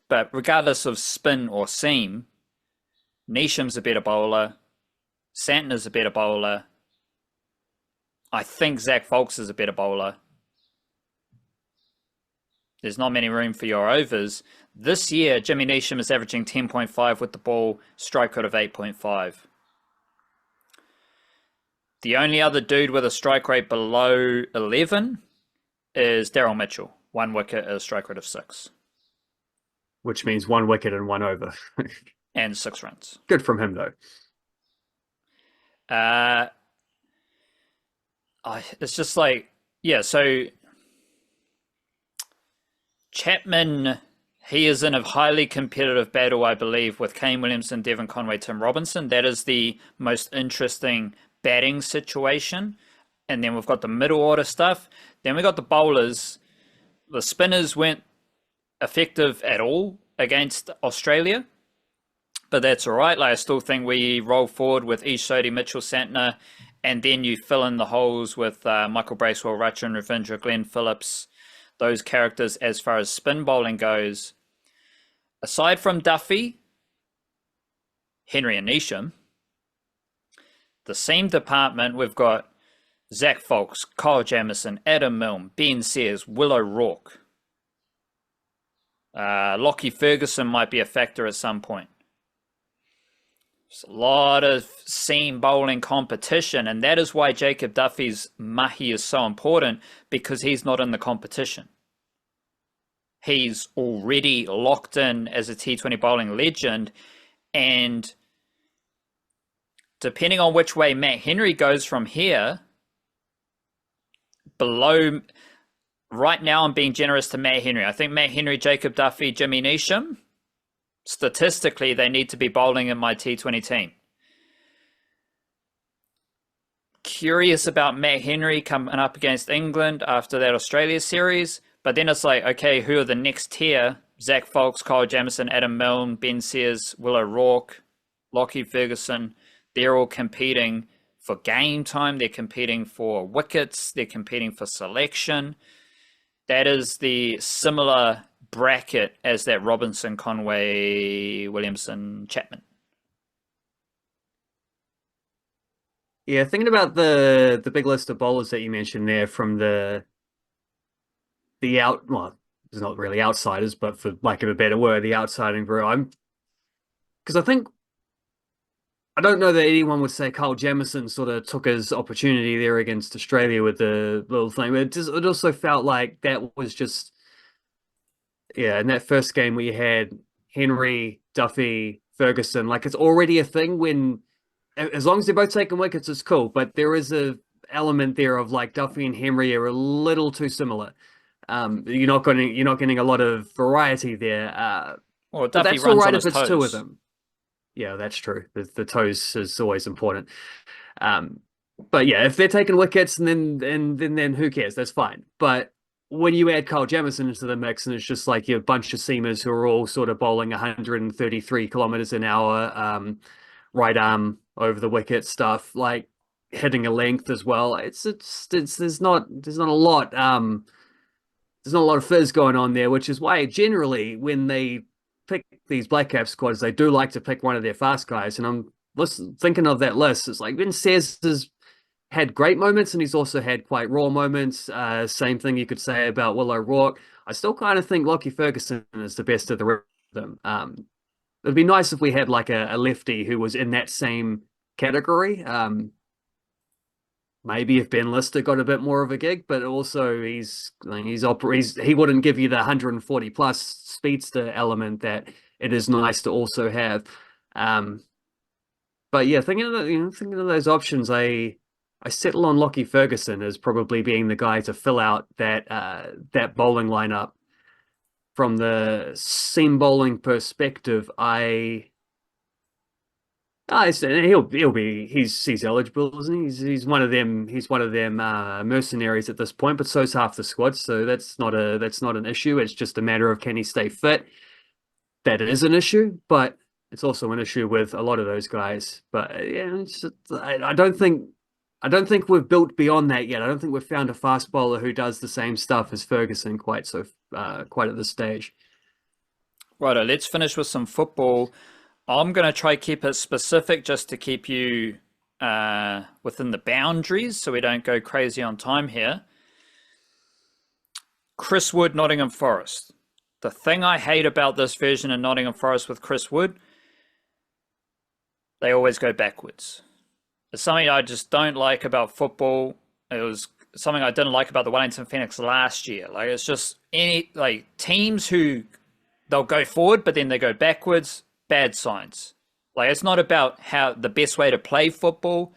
But regardless of spin or seam, Neesham's a better bowler. Santner's a better bowler. I think Zach Folks is a better bowler. There's not many room for your overs. This year, Jimmy Neesham is averaging 10.5 with the ball, strike rate of 8.5. The only other dude with a strike rate below 11 is Daryl Mitchell. 1 wicket at a strike rate of 6. Which means 1 wicket and 1 over. And 6 runs. Good from him, though. It's just like, yeah, so Chapman, he is in a highly competitive battle, I believe, with Kane Williamson, Devon Conway, Tim Robinson. That is the most interesting batting situation. And then we've got the middle order stuff. Then we got the bowlers. The spinners weren't effective at all against Australia, but that's all right. Like I still think we roll forward with Ish Sodhi, Mitchell Santner, and then you fill in the holes with Michael Bracewell, Rachin Ravindra, Glenn Phillips, those characters as far as spin bowling goes. Aside from Duffy, Henry and Neesham, the seam department, we've got Zach Folks, Kyle Jamieson, Adam Milne, Ben Sears, Will O'Rourke. Lockie Ferguson might be a factor at some point. There's a lot of seam bowling competition, and that is why Jacob Duffy's mahi is so important, because he's not in the competition. He's already locked in as a T20 bowling legend, and depending on which way Matt Henry goes from here, below, right now I'm being generous to Matt Henry. I think Matt Henry, Jacob Duffy, Jimmy Neesham, statistically, they need to be bowling in my T20 team. Curious about Matt Henry coming up against England after that Australia series, but then it's like, okay, who are the next tier? Zach Folks, Kyle Jamieson, Adam Milne, Ben Sears, Will O'Rourke, Lockie Ferguson. They're all competing for game time. They're competing for wickets. They're competing for selection. That is the similar bracket as that Robinson, Conway, Williamson, Chapman. Yeah, thinking about the big list of bowlers that you mentioned there from the well, it's not really outsiders, but for lack of a better word, the outsiding group. Because I don't know that anyone would say Kyle Jamieson sort of took his opportunity there against Australia with the little thing, but it also felt like that was just, yeah, in that first game we had Henry, Duffy, Ferguson, like it's already a thing when, as long as they're both taking wickets, it's cool, but there is a element there of like Duffy and Henry are a little too similar. You're not getting a lot of variety there. Well, But Duffy that's all runs on right his if it's two of toes. them. Yeah, that's true. The toes is always important. Um, but yeah, if they're taking wickets and then who cares? That's fine. But when you add Kyle Jamieson into the mix and it's just like a bunch of seamers who are all sort of bowling 133 kilometers an hour, right arm over the wicket stuff, like hitting a length as well. It's there's not a lot there's not a lot of fizz going on there, which is why generally when they pick these Black Cap squads, they do like to pick one of their fast guys. And I'm thinking of that list. It's like Ben Says has had great moments and he's also had quite raw moments. Same thing you could say about Will O'Rourke. I still kind of think Lockie Ferguson is the best of the rest of them. It'd be nice if we had like a lefty who was in that same category. Maybe if Ben Lister got a bit more of a gig, but also he wouldn't give you the 140 plus speedster element that it is nice to also have. But yeah, thinking of those options, I settle on Lockie Ferguson as probably being the guy to fill out that bowling lineup. From the seam bowling perspective, he's eligible, isn't he? He's one of them. He's one of them mercenaries at this point, but so's half the squad, so that's not an issue. It's just a matter of can he stay fit. That is an issue, but it's also an issue with a lot of those guys. But yeah, I don't think we've built beyond that yet. I don't think we've found a fast bowler who does the same stuff as Ferguson quite at this stage. Righto, let's finish with some football. I'm going to try keep it specific just to keep you within the boundaries so we don't go crazy on time here. Chris Wood, Nottingham Forest. The thing I hate about this version of Nottingham Forest with Chris Wood, they always go backwards. It's something I just don't like about football. It was something I didn't like about the Wellington Phoenix last year. Like, it's just teams who they'll go forward, but then they go backwards. Bad signs. Like, it's not about how the best way to play football.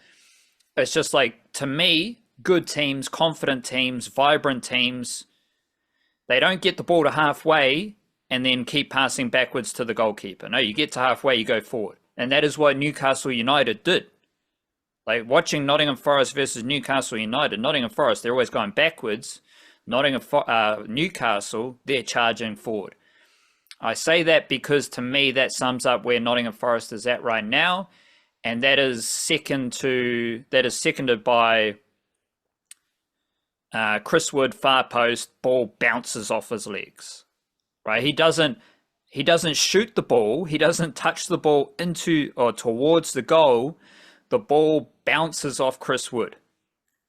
It's just like, to me, good teams, confident teams, vibrant teams, they don't get the ball to halfway and then keep passing backwards to the goalkeeper. No, you get to halfway, you go forward. And that is what Newcastle United did. Like, watching Nottingham Forest versus Newcastle United, Nottingham Forest, they're always going backwards. Newcastle, they're charging forward. I say that because to me that sums up where Nottingham Forest is at right now, and that is seconded by Chris Wood, far post, ball bounces off his legs. Right? He doesn't shoot the ball, he doesn't touch the ball into or towards the goal. The ball bounces off Chris Wood.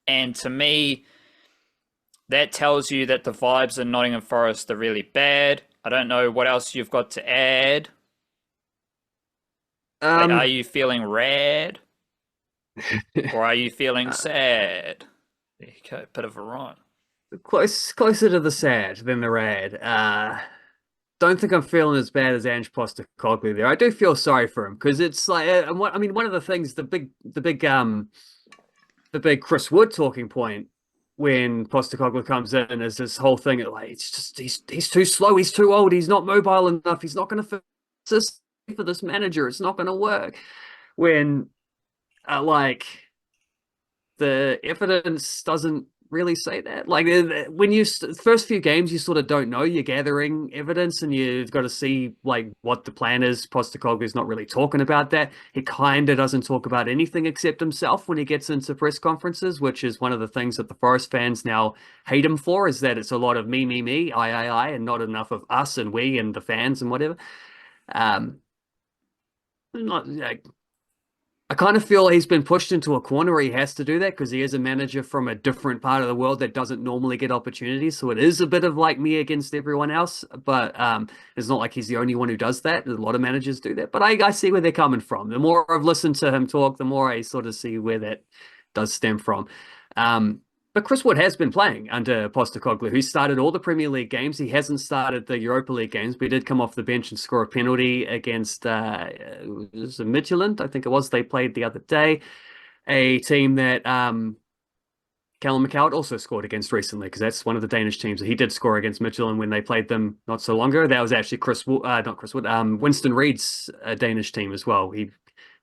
And to me, that tells you that the vibes in Nottingham Forest are really bad. I don't know what else you've got to add. Are you feeling rad? Or are you feeling sad? There you go, bit of a rhyme. Closer to the sad than the rad. Don't think I'm feeling as bad as Ange Postecoglou there. I do feel sorry for him because it's like, one of the things, the big Chris Wood talking point when Postecoglou comes in is this whole thing. Like, it's just he's too slow, he's too old, he's not mobile enough, he's not going to fit for this manager. It's not going to work. When the evidence doesn't really say that. Like, when first few games, you sort of don't know. You're gathering evidence, and you've got to see like what the plan is. Postecoglou's not really talking about that. He kind of doesn't talk about anything except himself when he gets into press conferences, which is one of the things that the Forest fans now hate him for. Is that it's a lot of me, I, and not enough of us and we and the fans and whatever. Not like. I kind of feel he's been pushed into a corner where he has to do that because he is a manager from a different part of the world that doesn't normally get opportunities. So it is a bit of like me against everyone else, but it's not like he's the only one who does that. A lot of managers do that, but I see where they're coming from. The more I've listened to him talk, the more I sort of see where that does stem from. But Chris Wood has been playing under Postecoglou, who started all the Premier League games. He hasn't started the Europa League games, but he did come off the bench and score a penalty against Midtjylland, I think it was. They played the other day, a team that Callum McCowatt also scored against recently, because that's one of the Danish teams that he did score against Midtjylland when they played them not so long ago. That was actually Winston Reid's Danish team as well. He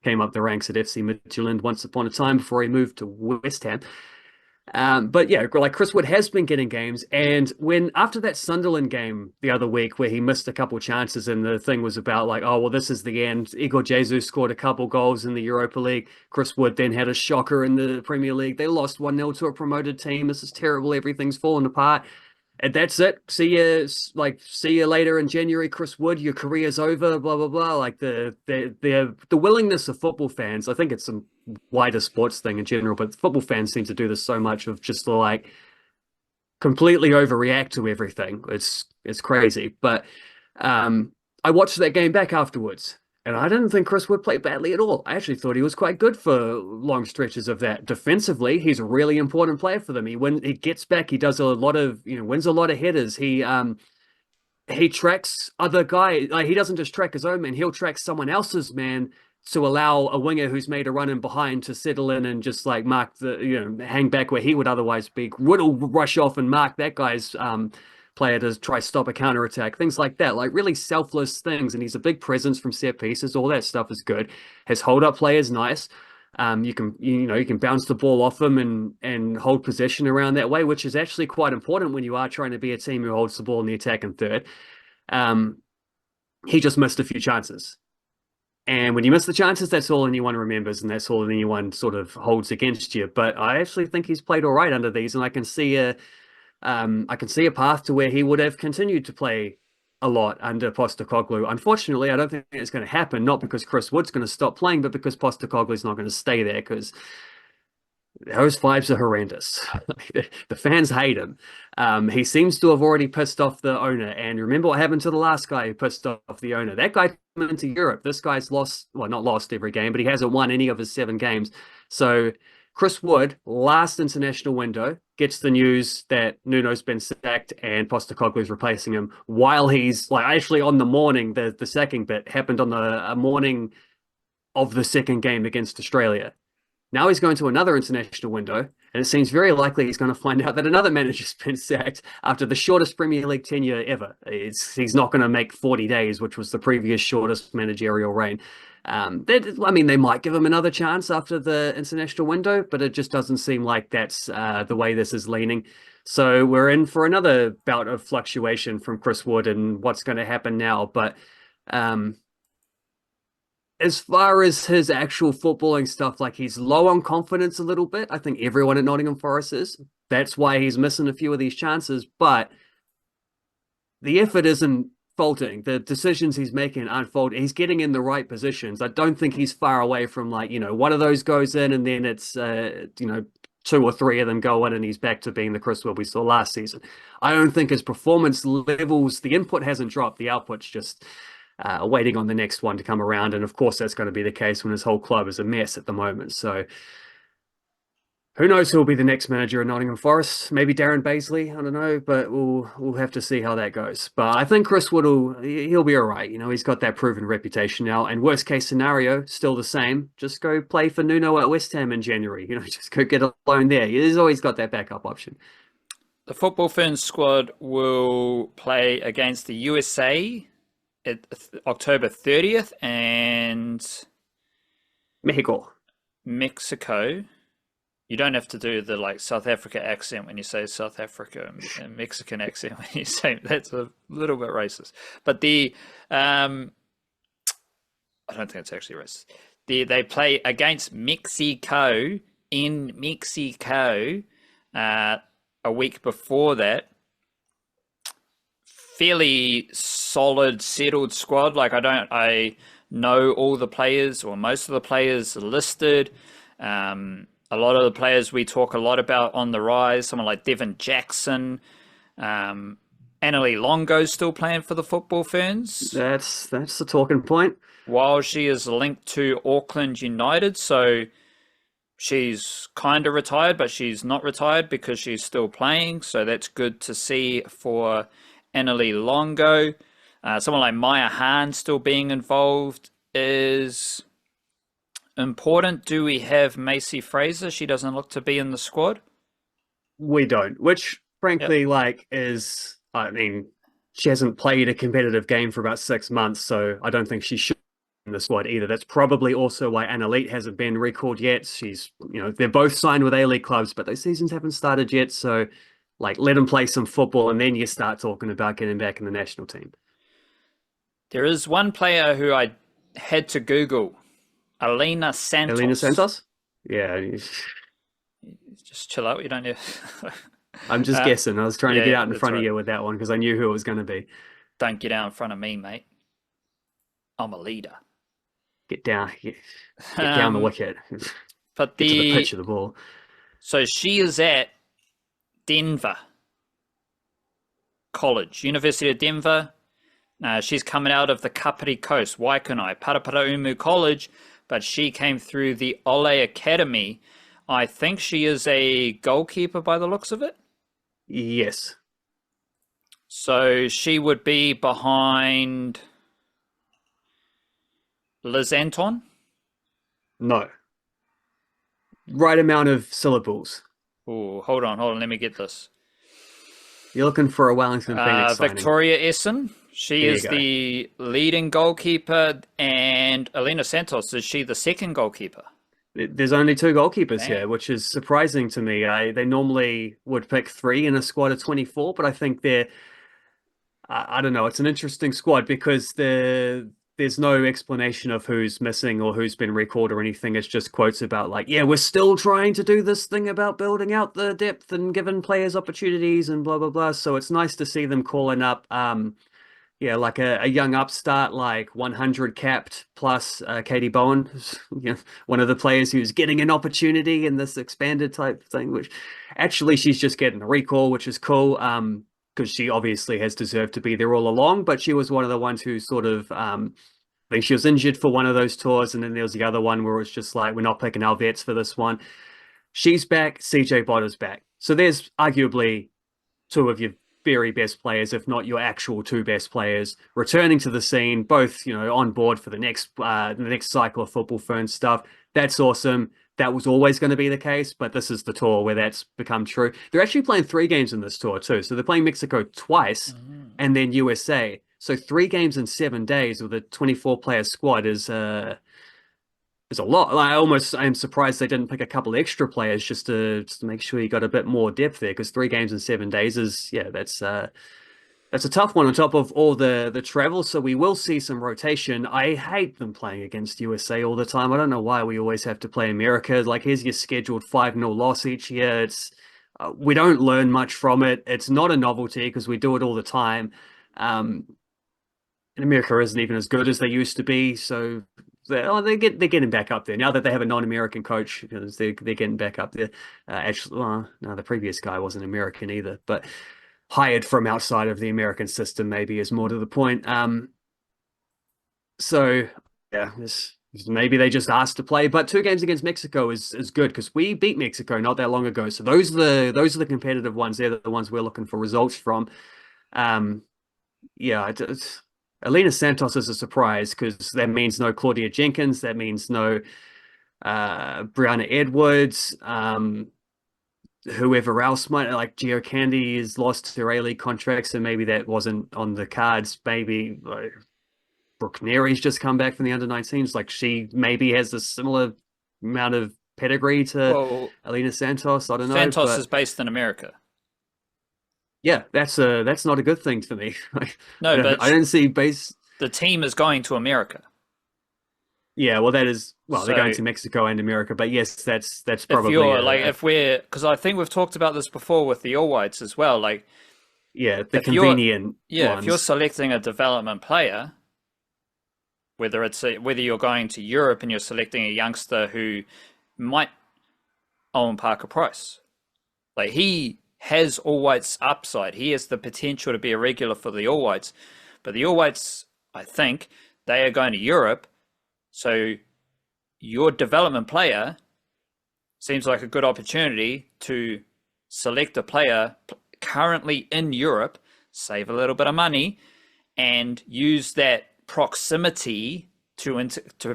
came up the ranks at FC Midtjylland once upon a time before he moved to West Ham. But yeah, like Chris Wood has been getting games, and when after that Sunderland game the other week where he missed a couple chances, and the thing was about like, oh well, this is the end. Igor Jesus scored a couple goals in the Europa League. Chris Wood then had a shocker in the Premier League. They lost 1-0 to a promoted team. This is terrible. Everything's fallen apart. And that's it. See you later in January, Chris Wood. Your career's over. Blah blah blah. Like the willingness of football fans. I think it's a wider sports thing in general, but football fans seem to do this so much of just like completely overreact to everything. It's crazy. But I watched that game back afterwards, and I didn't think Chris Wood played badly at all. I actually thought he was quite good for long stretches of that. Defensively, he's a really important player for them. He gets back, he does a lot of wins a lot of headers. He tracks other guys. Like he doesn't just track his own man; he'll track someone else's man to allow a winger who's made a run in behind to settle in and just like mark hang back where he would otherwise be. Wood will rush off and mark that guy's player to try stop a counter attack, things like that, like really selfless things. And he's a big presence from set pieces. All that stuff is good. His hold up play is nice. You can bounce the ball off him and hold possession around that way, which is actually quite important when you are trying to be a team who holds the ball in the attack and third. He just missed a few chances. And when you miss the chances, that's all anyone remembers, and that's all anyone sort of holds against you. But I actually think he's played all right under these, and I can see a path to where he would have continued to play a lot under Postecoglou. Unfortunately, I don't think it's going to happen, not because Chris Wood's going to stop playing, but because Postecoglou's not going to stay there, because those vibes are horrendous. The fans hate him. He seems to have already pissed off the owner. And remember what happened to the last guy who pissed off the owner? That guy came into Europe. This guy's lost, well, not lost every game, but he hasn't won any of his 7 games. So Chris Wood, last international window, gets the news that Nuno's been sacked and Postecoglou's replacing him while he's like actually on the morning, the sacking bit happened on the morning of the second game against Australia. Now he's going to another international window, and it seems very likely he's going to find out that another manager's been sacked after the shortest Premier League tenure ever. He's not going to make 40 days, which was the previous shortest managerial reign. They might give him another chance after the international window, but it just doesn't seem like that's the way this is leaning. So we're in for another bout of fluctuation from Chris Wood and what's going to happen now. But as far as his actual footballing stuff, like he's low on confidence a little bit. I think everyone at Nottingham Forest is. That's why he's missing a few of these chances. But the effort isn't faulting. The decisions he's making aren't faulting. He's getting in the right positions. I don't think he's far away from one of those goes in and then it's 2 or 3 of them go in and he's back to being the Chris Wood we saw last season. I don't think his performance levels, the input hasn't dropped. The output's just waiting on the next one to come around. And of course, that's going to be the case when his whole club is a mess at the moment. So who knows who'll be the next manager of Nottingham Forest? Maybe Darren Baisley. I don't know, but we'll have to see how that goes. But I think Chris Wood he'll be all right. He's got that proven reputation now. And worst case scenario, still the same. Just go play for Nuno at West Ham in January. Just go get a loan there. He's always got that backup option. The Football Ferns squad will play against the USA at October 30th and Mexico. You don't have to do the South Africa accent when you say South Africa and Mexican accent when you say that's a little bit racist. But I don't think it's actually racist. They play against Mexico in Mexico a week before that. Fairly solid, settled squad. I know all the players or most of the players listed. A lot of the players we talk a lot about on the rise, someone like Devin Jackson, Annalie Longo's still playing for the Football Ferns. That's the talking point. While she is linked to Auckland United, so she's kind of retired, but she's not retired because she's still playing. So that's good to see for Annalie Longo. Someone like Maya Hahn still being involved is important. Do we have Macy Fraser? She doesn't look to be in the squad. We don't, which frankly, she hasn't played a competitive game for about 6 months, so I don't think she should the squad either. That's probably also why Annalete hasn't been recalled yet. They're both signed with A-League clubs, but those seasons haven't started yet. So, like, let them play some football, and then you start talking about getting back in the national team. There is one player who I had to Google, Alina Santos. Alina Santos? Yeah. Just chill out. You don't need. I'm just guessing. I was trying to get out in front of right. you with that one because I knew who it was going to be. Don't get out in front of me, mate. I'm a leader. Get down the wicket. But get to the pitch of the ball. So she is at Denver College, University of Denver. She's coming out of the Kapiti Coast, Waikanae, Paraparaumu College, but she came through the Ole Academy. I think she is a goalkeeper by the looks of it. Yes. So she would be behind Liz Anton? No. Right amount of syllables. Oh, hold on. Let me get this. You're looking for a Wellington Phoenix signing. Victoria Essen. She is the leading goalkeeper, and Alina Santos, is she the second goalkeeper? There's only 2 goalkeepers here, which is surprising to me. They normally would pick 3 in a squad of 24, but I think I don't know, it's an interesting squad because there's no explanation of who's missing or who's been recalled or anything. It's just quotes about like, yeah, we're still trying to do this thing about building out the depth and giving players opportunities and blah, blah, blah. So it's nice to see them calling up like a young upstart, like 100 capped plus Katie Bowen, one of the players who's getting an opportunity in this expanded type thing, which actually she's just getting a recall, which is cool because she obviously has deserved to be there all along, but she was one of the ones who sort of, I think she was injured for one of those tours, and then there was the other one where it's just like, we're not picking our vets for this one. She's back, CJ Botter's back. So there's arguably 2 of your very best players, if not your actual 2 best players, returning to the scene, both on board for the next cycle of football Ferns stuff. That's awesome. That was always going to be the case, but this is the tour where that's become true. They're actually playing 3 games in this tour too. So they're playing Mexico twice and then USA. So 3 games in 7 days with a 24-player squad is a lot. I am surprised they didn't pick a couple extra players just to make sure you got a bit more depth there, because 3 games in 7 days is that's a tough one on top of all the travel. So we will see some rotation. I hate them playing against USA all the time. I don't know why we always have to play America. Like, here's your scheduled 5-0 loss each year. It's we don't learn much from it. It's not a novelty because we do it all the time. And America isn't even as good as they used to be. So they're getting back up there now that they have a non-American coach. They're getting back up there. No, the previous guy wasn't American either, but hired from outside of the American system maybe is more to the point. So yeah, maybe they just asked to play, but 2 games against Mexico is good because we beat Mexico not that long ago. So those are the competitive ones. They're the ones we're looking for results from. Alina Santos is a surprise because that means no Claudia Jenkins. That means no Brianna Edwards. Whoever else might, like Gio Candy is lost their A-League contract, so maybe that wasn't on the cards. Maybe Brooke Neary's just come back from the under-19s. Like, she maybe has a similar amount of pedigree to Alina Santos. I don't know. Santos is based in America. Yeah, that's not a good thing for me. No, but I don't see base. The team is going to America. Yeah, well, they're going to Mexico and America, but yes, that's probably because I think we've talked about this before with the All Whites as well. Like, yeah, the convenient. If you're selecting a development player, whether you're going to Europe and you're selecting a youngster who might Owen Parker-Price, like, he has All Whites upside. He has the potential to be a regular for the All Whites, but the All Whites, I think, they are going to Europe. So your development player seems like a good opportunity to select a player currently in Europe, save a little bit of money, and use that proximity to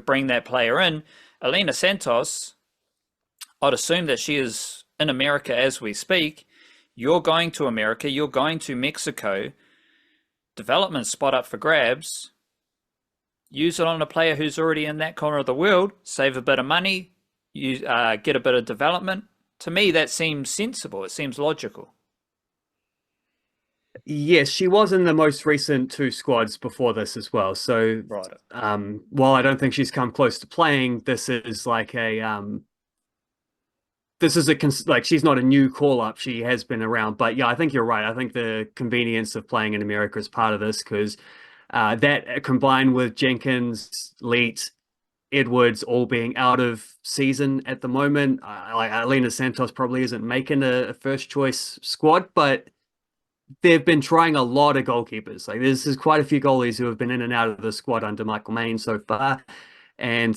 bring that player in. Alina Santos, I'd assume that she is in America as we speak. You're going to America, you're going to Mexico, development spot up for grabs. use it on a player who's already in that corner of the world, save a bit of money, you get a bit of development. To me, that seems sensible. It seems logical. Yes, she was in the most recent two squads before this as well. So, Right. while I don't think she's come close to playing, this is like she's not a new call up. She has been around, but yeah, I think you're right. I think the convenience of playing in America is part of this because that combined with Jenkins, Leet, Edwards all being out of season at the moment, like Alina Santos probably isn't making a first choice squad, but they've been trying a lot of goalkeepers. Like there's quite a few goalies who have been in and out of the squad under Michael Main so far. And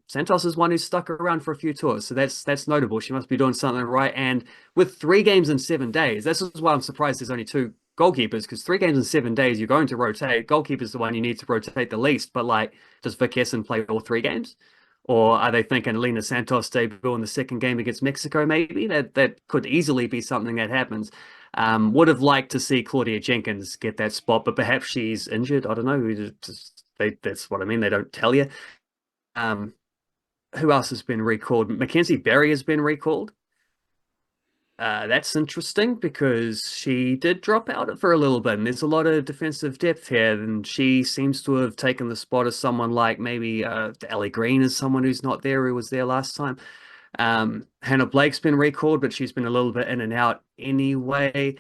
Santos is one who's stuck around for a few tours. So that's notable. She must be doing something right. And with 3 games in 7 days, this is why I'm surprised there's only two goalkeepers, because 3 games in 7 days, you're going to rotate. Goalkeeper's the one you need to rotate the least. But like, does Vic Essen play all 3 games? Or are they thinking Lena Santos debut in the second game against Mexico? Maybe that could easily be something that happens. Would have liked to see Claudia Jenkins get that spot, but perhaps she's injured. I don't know. That's what I mean. They don't tell you. Um, who else has been recalled? Mackenzie Berry has been recalled. That's interesting because she did drop out for a little bit, and there's a lot of defensive depth here, and she seems to have taken the spot of someone like maybe Ellie Green is someone who's not there, who was there last time. Hannah Blake's been recalled, but she's been a little bit in and out anyway.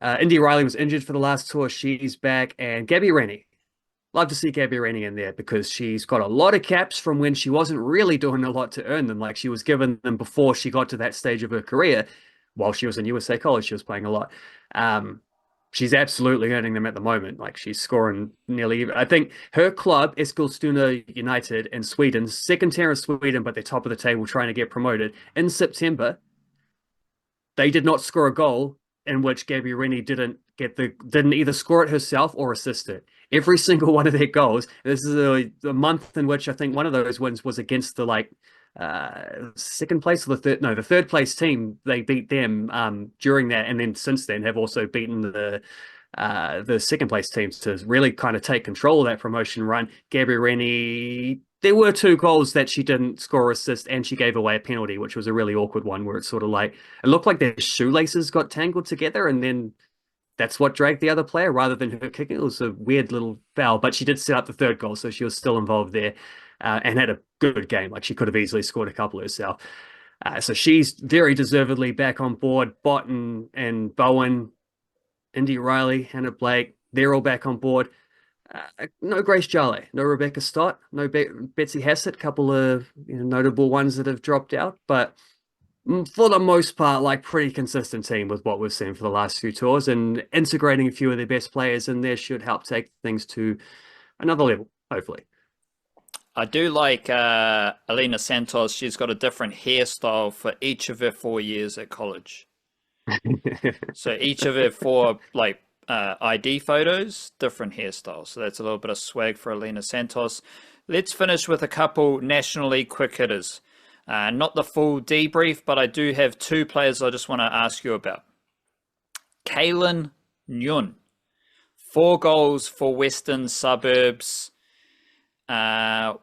Indy Riley was injured for the last tour. She's back, and Gabby Rennie. Love to see Gabby Rennie in there because she's got a lot of caps from when she wasn't really doing a lot to earn them. Like she was given them before she got to that stage of her career. While she was in USA College, she was playing a lot. She's absolutely earning them at the moment. Like she's scoring nearly. I think her club, Eskilstuna United in Sweden, second tier of Sweden, but they're top of the table trying to get promoted in September. They did not score a goal in which Gabby Rennie didn't either score it herself or assist it. Every single one of their goals. This is a month in which I think one of those wins was against the second place or the third place team. They beat them during that, and then since then have also beaten the second place teams to really kind of take control of that promotion run. Gabby Rennie, there were 2 goals that she didn't score or assist, and she gave away a penalty, which was a really awkward one where it's sort of like it looked like their shoelaces got tangled together, and then that's what dragged the other player rather than her kicking. It was a weird little foul, but she did set up the 3rd goal, so she was still involved there and had a good game. Like she could have easily scored a couple herself. So she's very deservedly back on board. Botten and Bowen, Indy Riley, Hannah Blake, they're all back on board. No Grace Jale, no Rebecca Stott, no Betsy Hassett, couple of notable ones that have dropped out, but for the most part, like pretty consistent team with what we've seen for the last few tours, and integrating a few of their best players in there should help take things to another level, hopefully. I do like Alina Santos. She's got a different hairstyle for each of her 4 years at college. So each of her 4 ID photos, different hairstyles. So that's a little bit of swag for Alina Santos. Let's finish with a couple National League quick hitters. Not the full debrief, but I do have 2 players I just want to ask you about. Kaelin Nguyen, 4 goals for Western Suburbs, and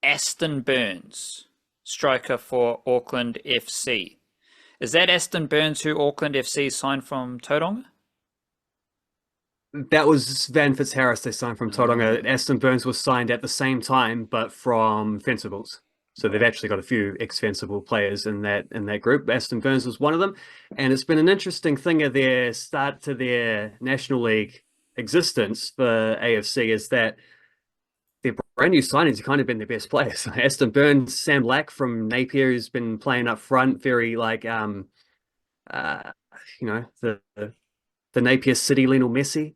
Aston Burns, striker for Auckland FC. Is that Aston Burns who Auckland FC signed from Tauranga? That was Van Fitzharris they signed from Tauranga. Aston Burns was signed at the same time, but from Fencibles. So they've actually got a few ex-Fencible players in that group. Aston Burns was one of them. And it's been an interesting thing at their start to their National League existence for AFC is that their brand new signings have kind of been their best players. Aston Burns, Sam Lack from Napier, who's been playing up front, very like the Napier City Lionel Messi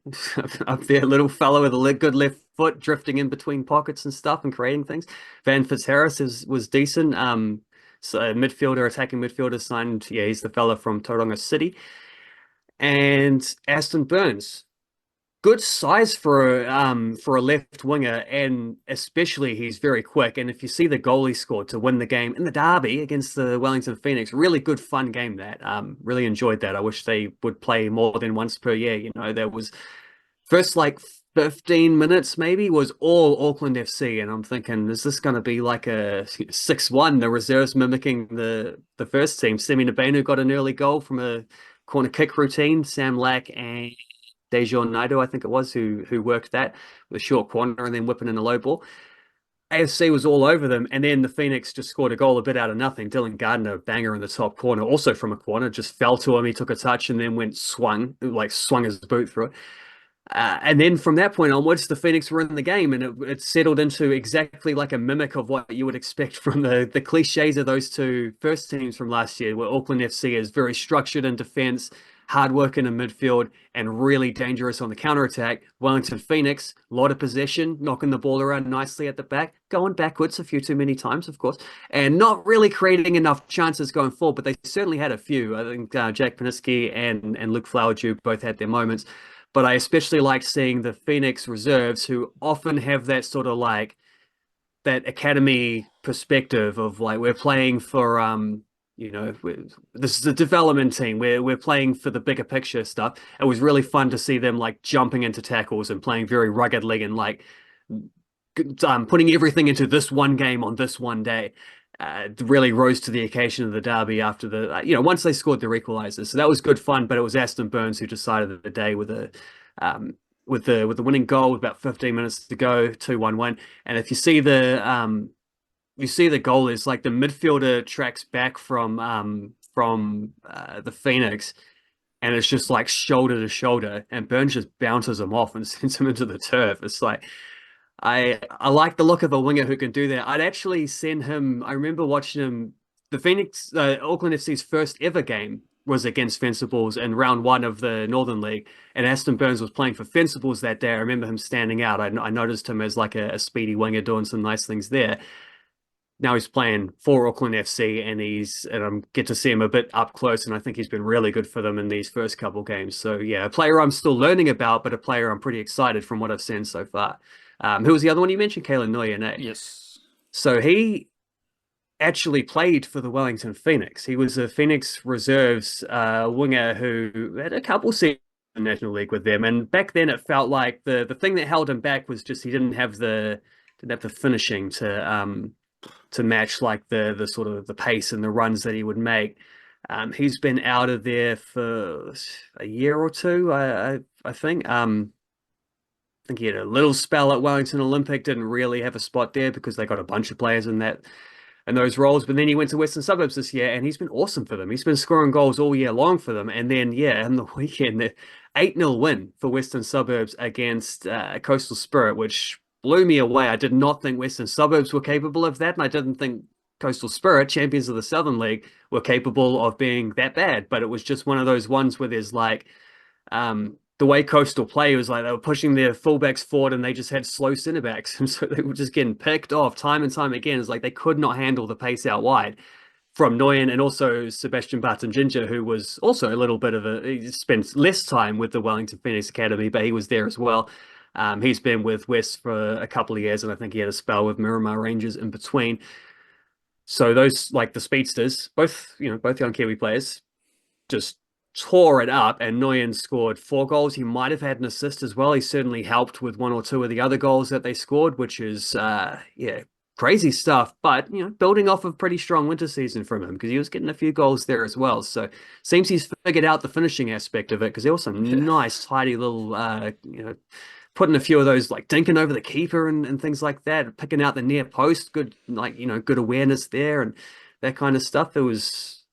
up there, little fellow with a good left foot drifting in between pockets and stuff and creating things. Van Fitzharris was decent. So attacking midfielder signed. Yeah, he's the fella from Tauranga City. And Aston Burns, good size for a left winger, and especially he's very quick. And if you see the goal he scored to win the game in the derby against the Wellington Phoenix, really good fun game that. Really enjoyed that. I wish they would play more than once per year. There was first 15 minutes maybe was all Auckland FC, and I'm thinking, is this going to be like a 6-1? The reserves mimicking the first team. Semi Nabenu got an early goal from a corner kick routine. Sam Lack and Dejon Naidoo, I think it was, who worked that with a short corner and then whipping in a low ball. AFC was all over them, and then the Phoenix just scored a goal a bit out of nothing. Dylan Gardner, banger in the top corner, also from a corner, just fell to him. He took a touch and then swung his boot through it. And then from that point onwards, the Phoenix were in the game, and it settled into exactly like a mimic of what you would expect from the cliches of those two first teams from last year, where Auckland FC is very structured in defense, hard working in midfield, and really dangerous on the counter attack. Wellington Phoenix, a lot of possession, knocking the ball around nicely at the back, going backwards a few too many times, of course, and not really creating enough chances going forward, but they certainly had a few. I think Jack Paniski and Luke Flowerdew both had their moments. But I especially like seeing the Phoenix reserves, who often have that sort of like that academy perspective of like, we're playing for this is a development team, we're playing for the bigger picture stuff. It was really fun to see them like jumping into tackles and playing very ruggedly and like putting everything into this one game on this one day. Really rose to the occasion of the derby after once they scored their equaliser. So that was good fun, but it was Aston Burns who decided the day with the winning goal with about 15 minutes to go, 2-1 win. And if you see the goal is like the midfielder tracks back from the Phoenix, and it's just like shoulder to shoulder, and Burns just bounces him off and sends him into the turf. It's like, I like the look of a winger who can do that. I'd actually send him. I remember watching him. The Phoenix Auckland FC's first ever game was against Fencibles in round one of the Northern League, and Aston Burns was playing for Fencibles that day. I remember him standing out. I noticed him as like a speedy winger doing some nice things there. Now he's playing for Auckland FC, and I get to see him a bit up close, and I think he's been really good for them in these first couple games. So yeah, a player I'm still learning about, but a player I'm pretty excited from what I've seen so far. Who was the other one you mentioned? Kaelin Nguyen, eh? Yes. So he actually played for the Wellington Phoenix. He was a Phoenix reserves winger who had a couple seasons in the National League with them. And back then, it felt like the thing that held him back was just he didn't have the finishing to match like the sort of the pace and the runs that he would make. He's been out of there for a year or two, I think. I think he had a little spell at Wellington Olympic, didn't really have a spot there because they got a bunch of players in those roles. But then he went to Western Suburbs this year, and he's been awesome for them. He's been scoring goals all year long for them. And then, yeah, in the weekend, the 8-0 win for Western Suburbs against Coastal Spirit, which blew me away. I did not think Western Suburbs were capable of that, and I didn't think Coastal Spirit, champions of the Southern League, were capable of being that bad. But it was just one of those ones where there's like the way Coastal play was like they were pushing their fullbacks forward, and they just had slow centre backs, and so they were just getting picked off time and time again. It's like they could not handle the pace out wide from Nguyen, and also Sebastian Barton-Ginger, who was also a little bit of he spent less time with the Wellington Phoenix Academy, but he was there as well. He's been with West for a couple of years, and I think he had a spell with Miramar Rangers in between. So those, like the speedsters, both young Kiwi players, just tore it up, and Nguyen scored 4 goals. He might have had an assist as well. He certainly helped with 1 or 2 of the other goals that they scored, which is crazy stuff. But building off of pretty strong winter season from him, because he was getting a few goals there as well. So seems he's figured out the finishing aspect of it, because there were some nice, tidy little putting a few of those, like dinking over the keeper and things like that, picking out the near post, good good awareness there and that kind of stuff. It was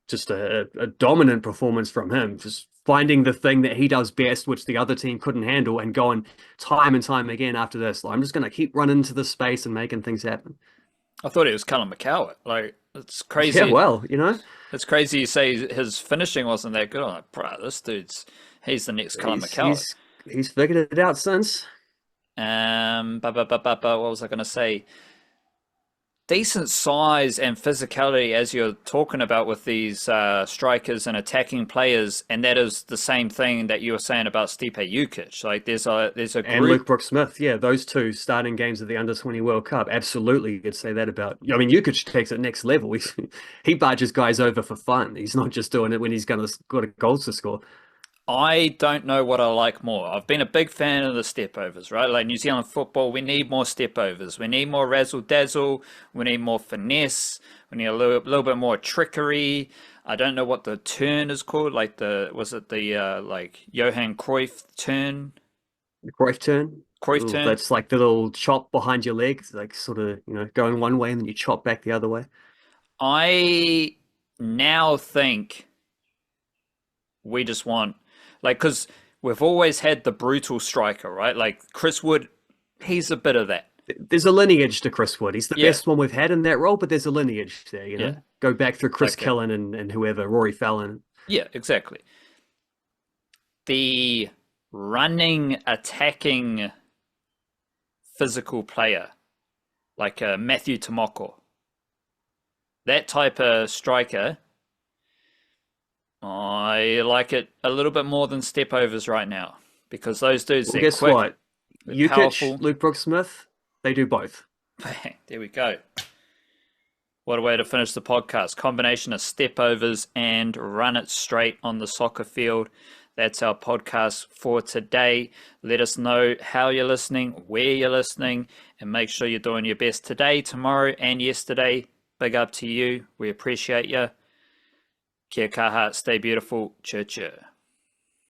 just a dominant performance from him, just finding the thing that he does best, which the other team couldn't handle, and going time and time again after this. Like, I'm just going to keep running into the space and making things happen. I thought it was Callum McCowatt. Like, it's crazy. Yeah, well, It's crazy you say his finishing wasn't that good. I'm like, bro, he's the next Callum McCowatt. He's figured it out since. What was I going to say? Decent size and physicality, as you're talking about with these strikers and attacking players, and that is the same thing that you were saying about Stipe Jukic. Like there's a group. And Luke Brooks-Smith, yeah, those two starting games of the Under-20 World Cup. Absolutely, you could say that about. I mean, Jukic takes it next level. He barges guys over for fun. He's not just doing it when he's got a goals to score. I don't know what I like more. I've been a big fan of the step overs, right? Like New Zealand football, we need more step overs. We need more razzle dazzle. We need more finesse. We need a little bit more trickery. I don't know what the turn is called. Like was it the like Johan Cruyff turn? The Cruyff turn. Cruyff Ooh, turn. that's like the little chop behind your legs, like sort of, going one way and then you chop back the other way. I now think we just want, like, because we've always had the brutal striker, right? Like Chris Wood, he's a bit of that. There's a lineage to Chris Wood. He's the Yeah, best one we've had in that role, but there's a lineage there, yeah, Go back through Chris like Kaelin and whoever, Rory Fallon. yeah, exactly. The running, attacking, physical player, like Matthew Tomoko, that type of striker, I like it a little bit more than step overs right now because those dudes, Well, they're guess quick, what? they're Jukic, powerful. Luke Brooks-Smith, they do both. There we go. What a way to finish the podcast. Combination of step overs and run it straight on the soccer field. That's our podcast for today. Let us know how you're listening, where you're listening, and make sure you're doing your best today, tomorrow, and yesterday. Big up to you. We appreciate you. Kia kaha, stay beautiful. Church.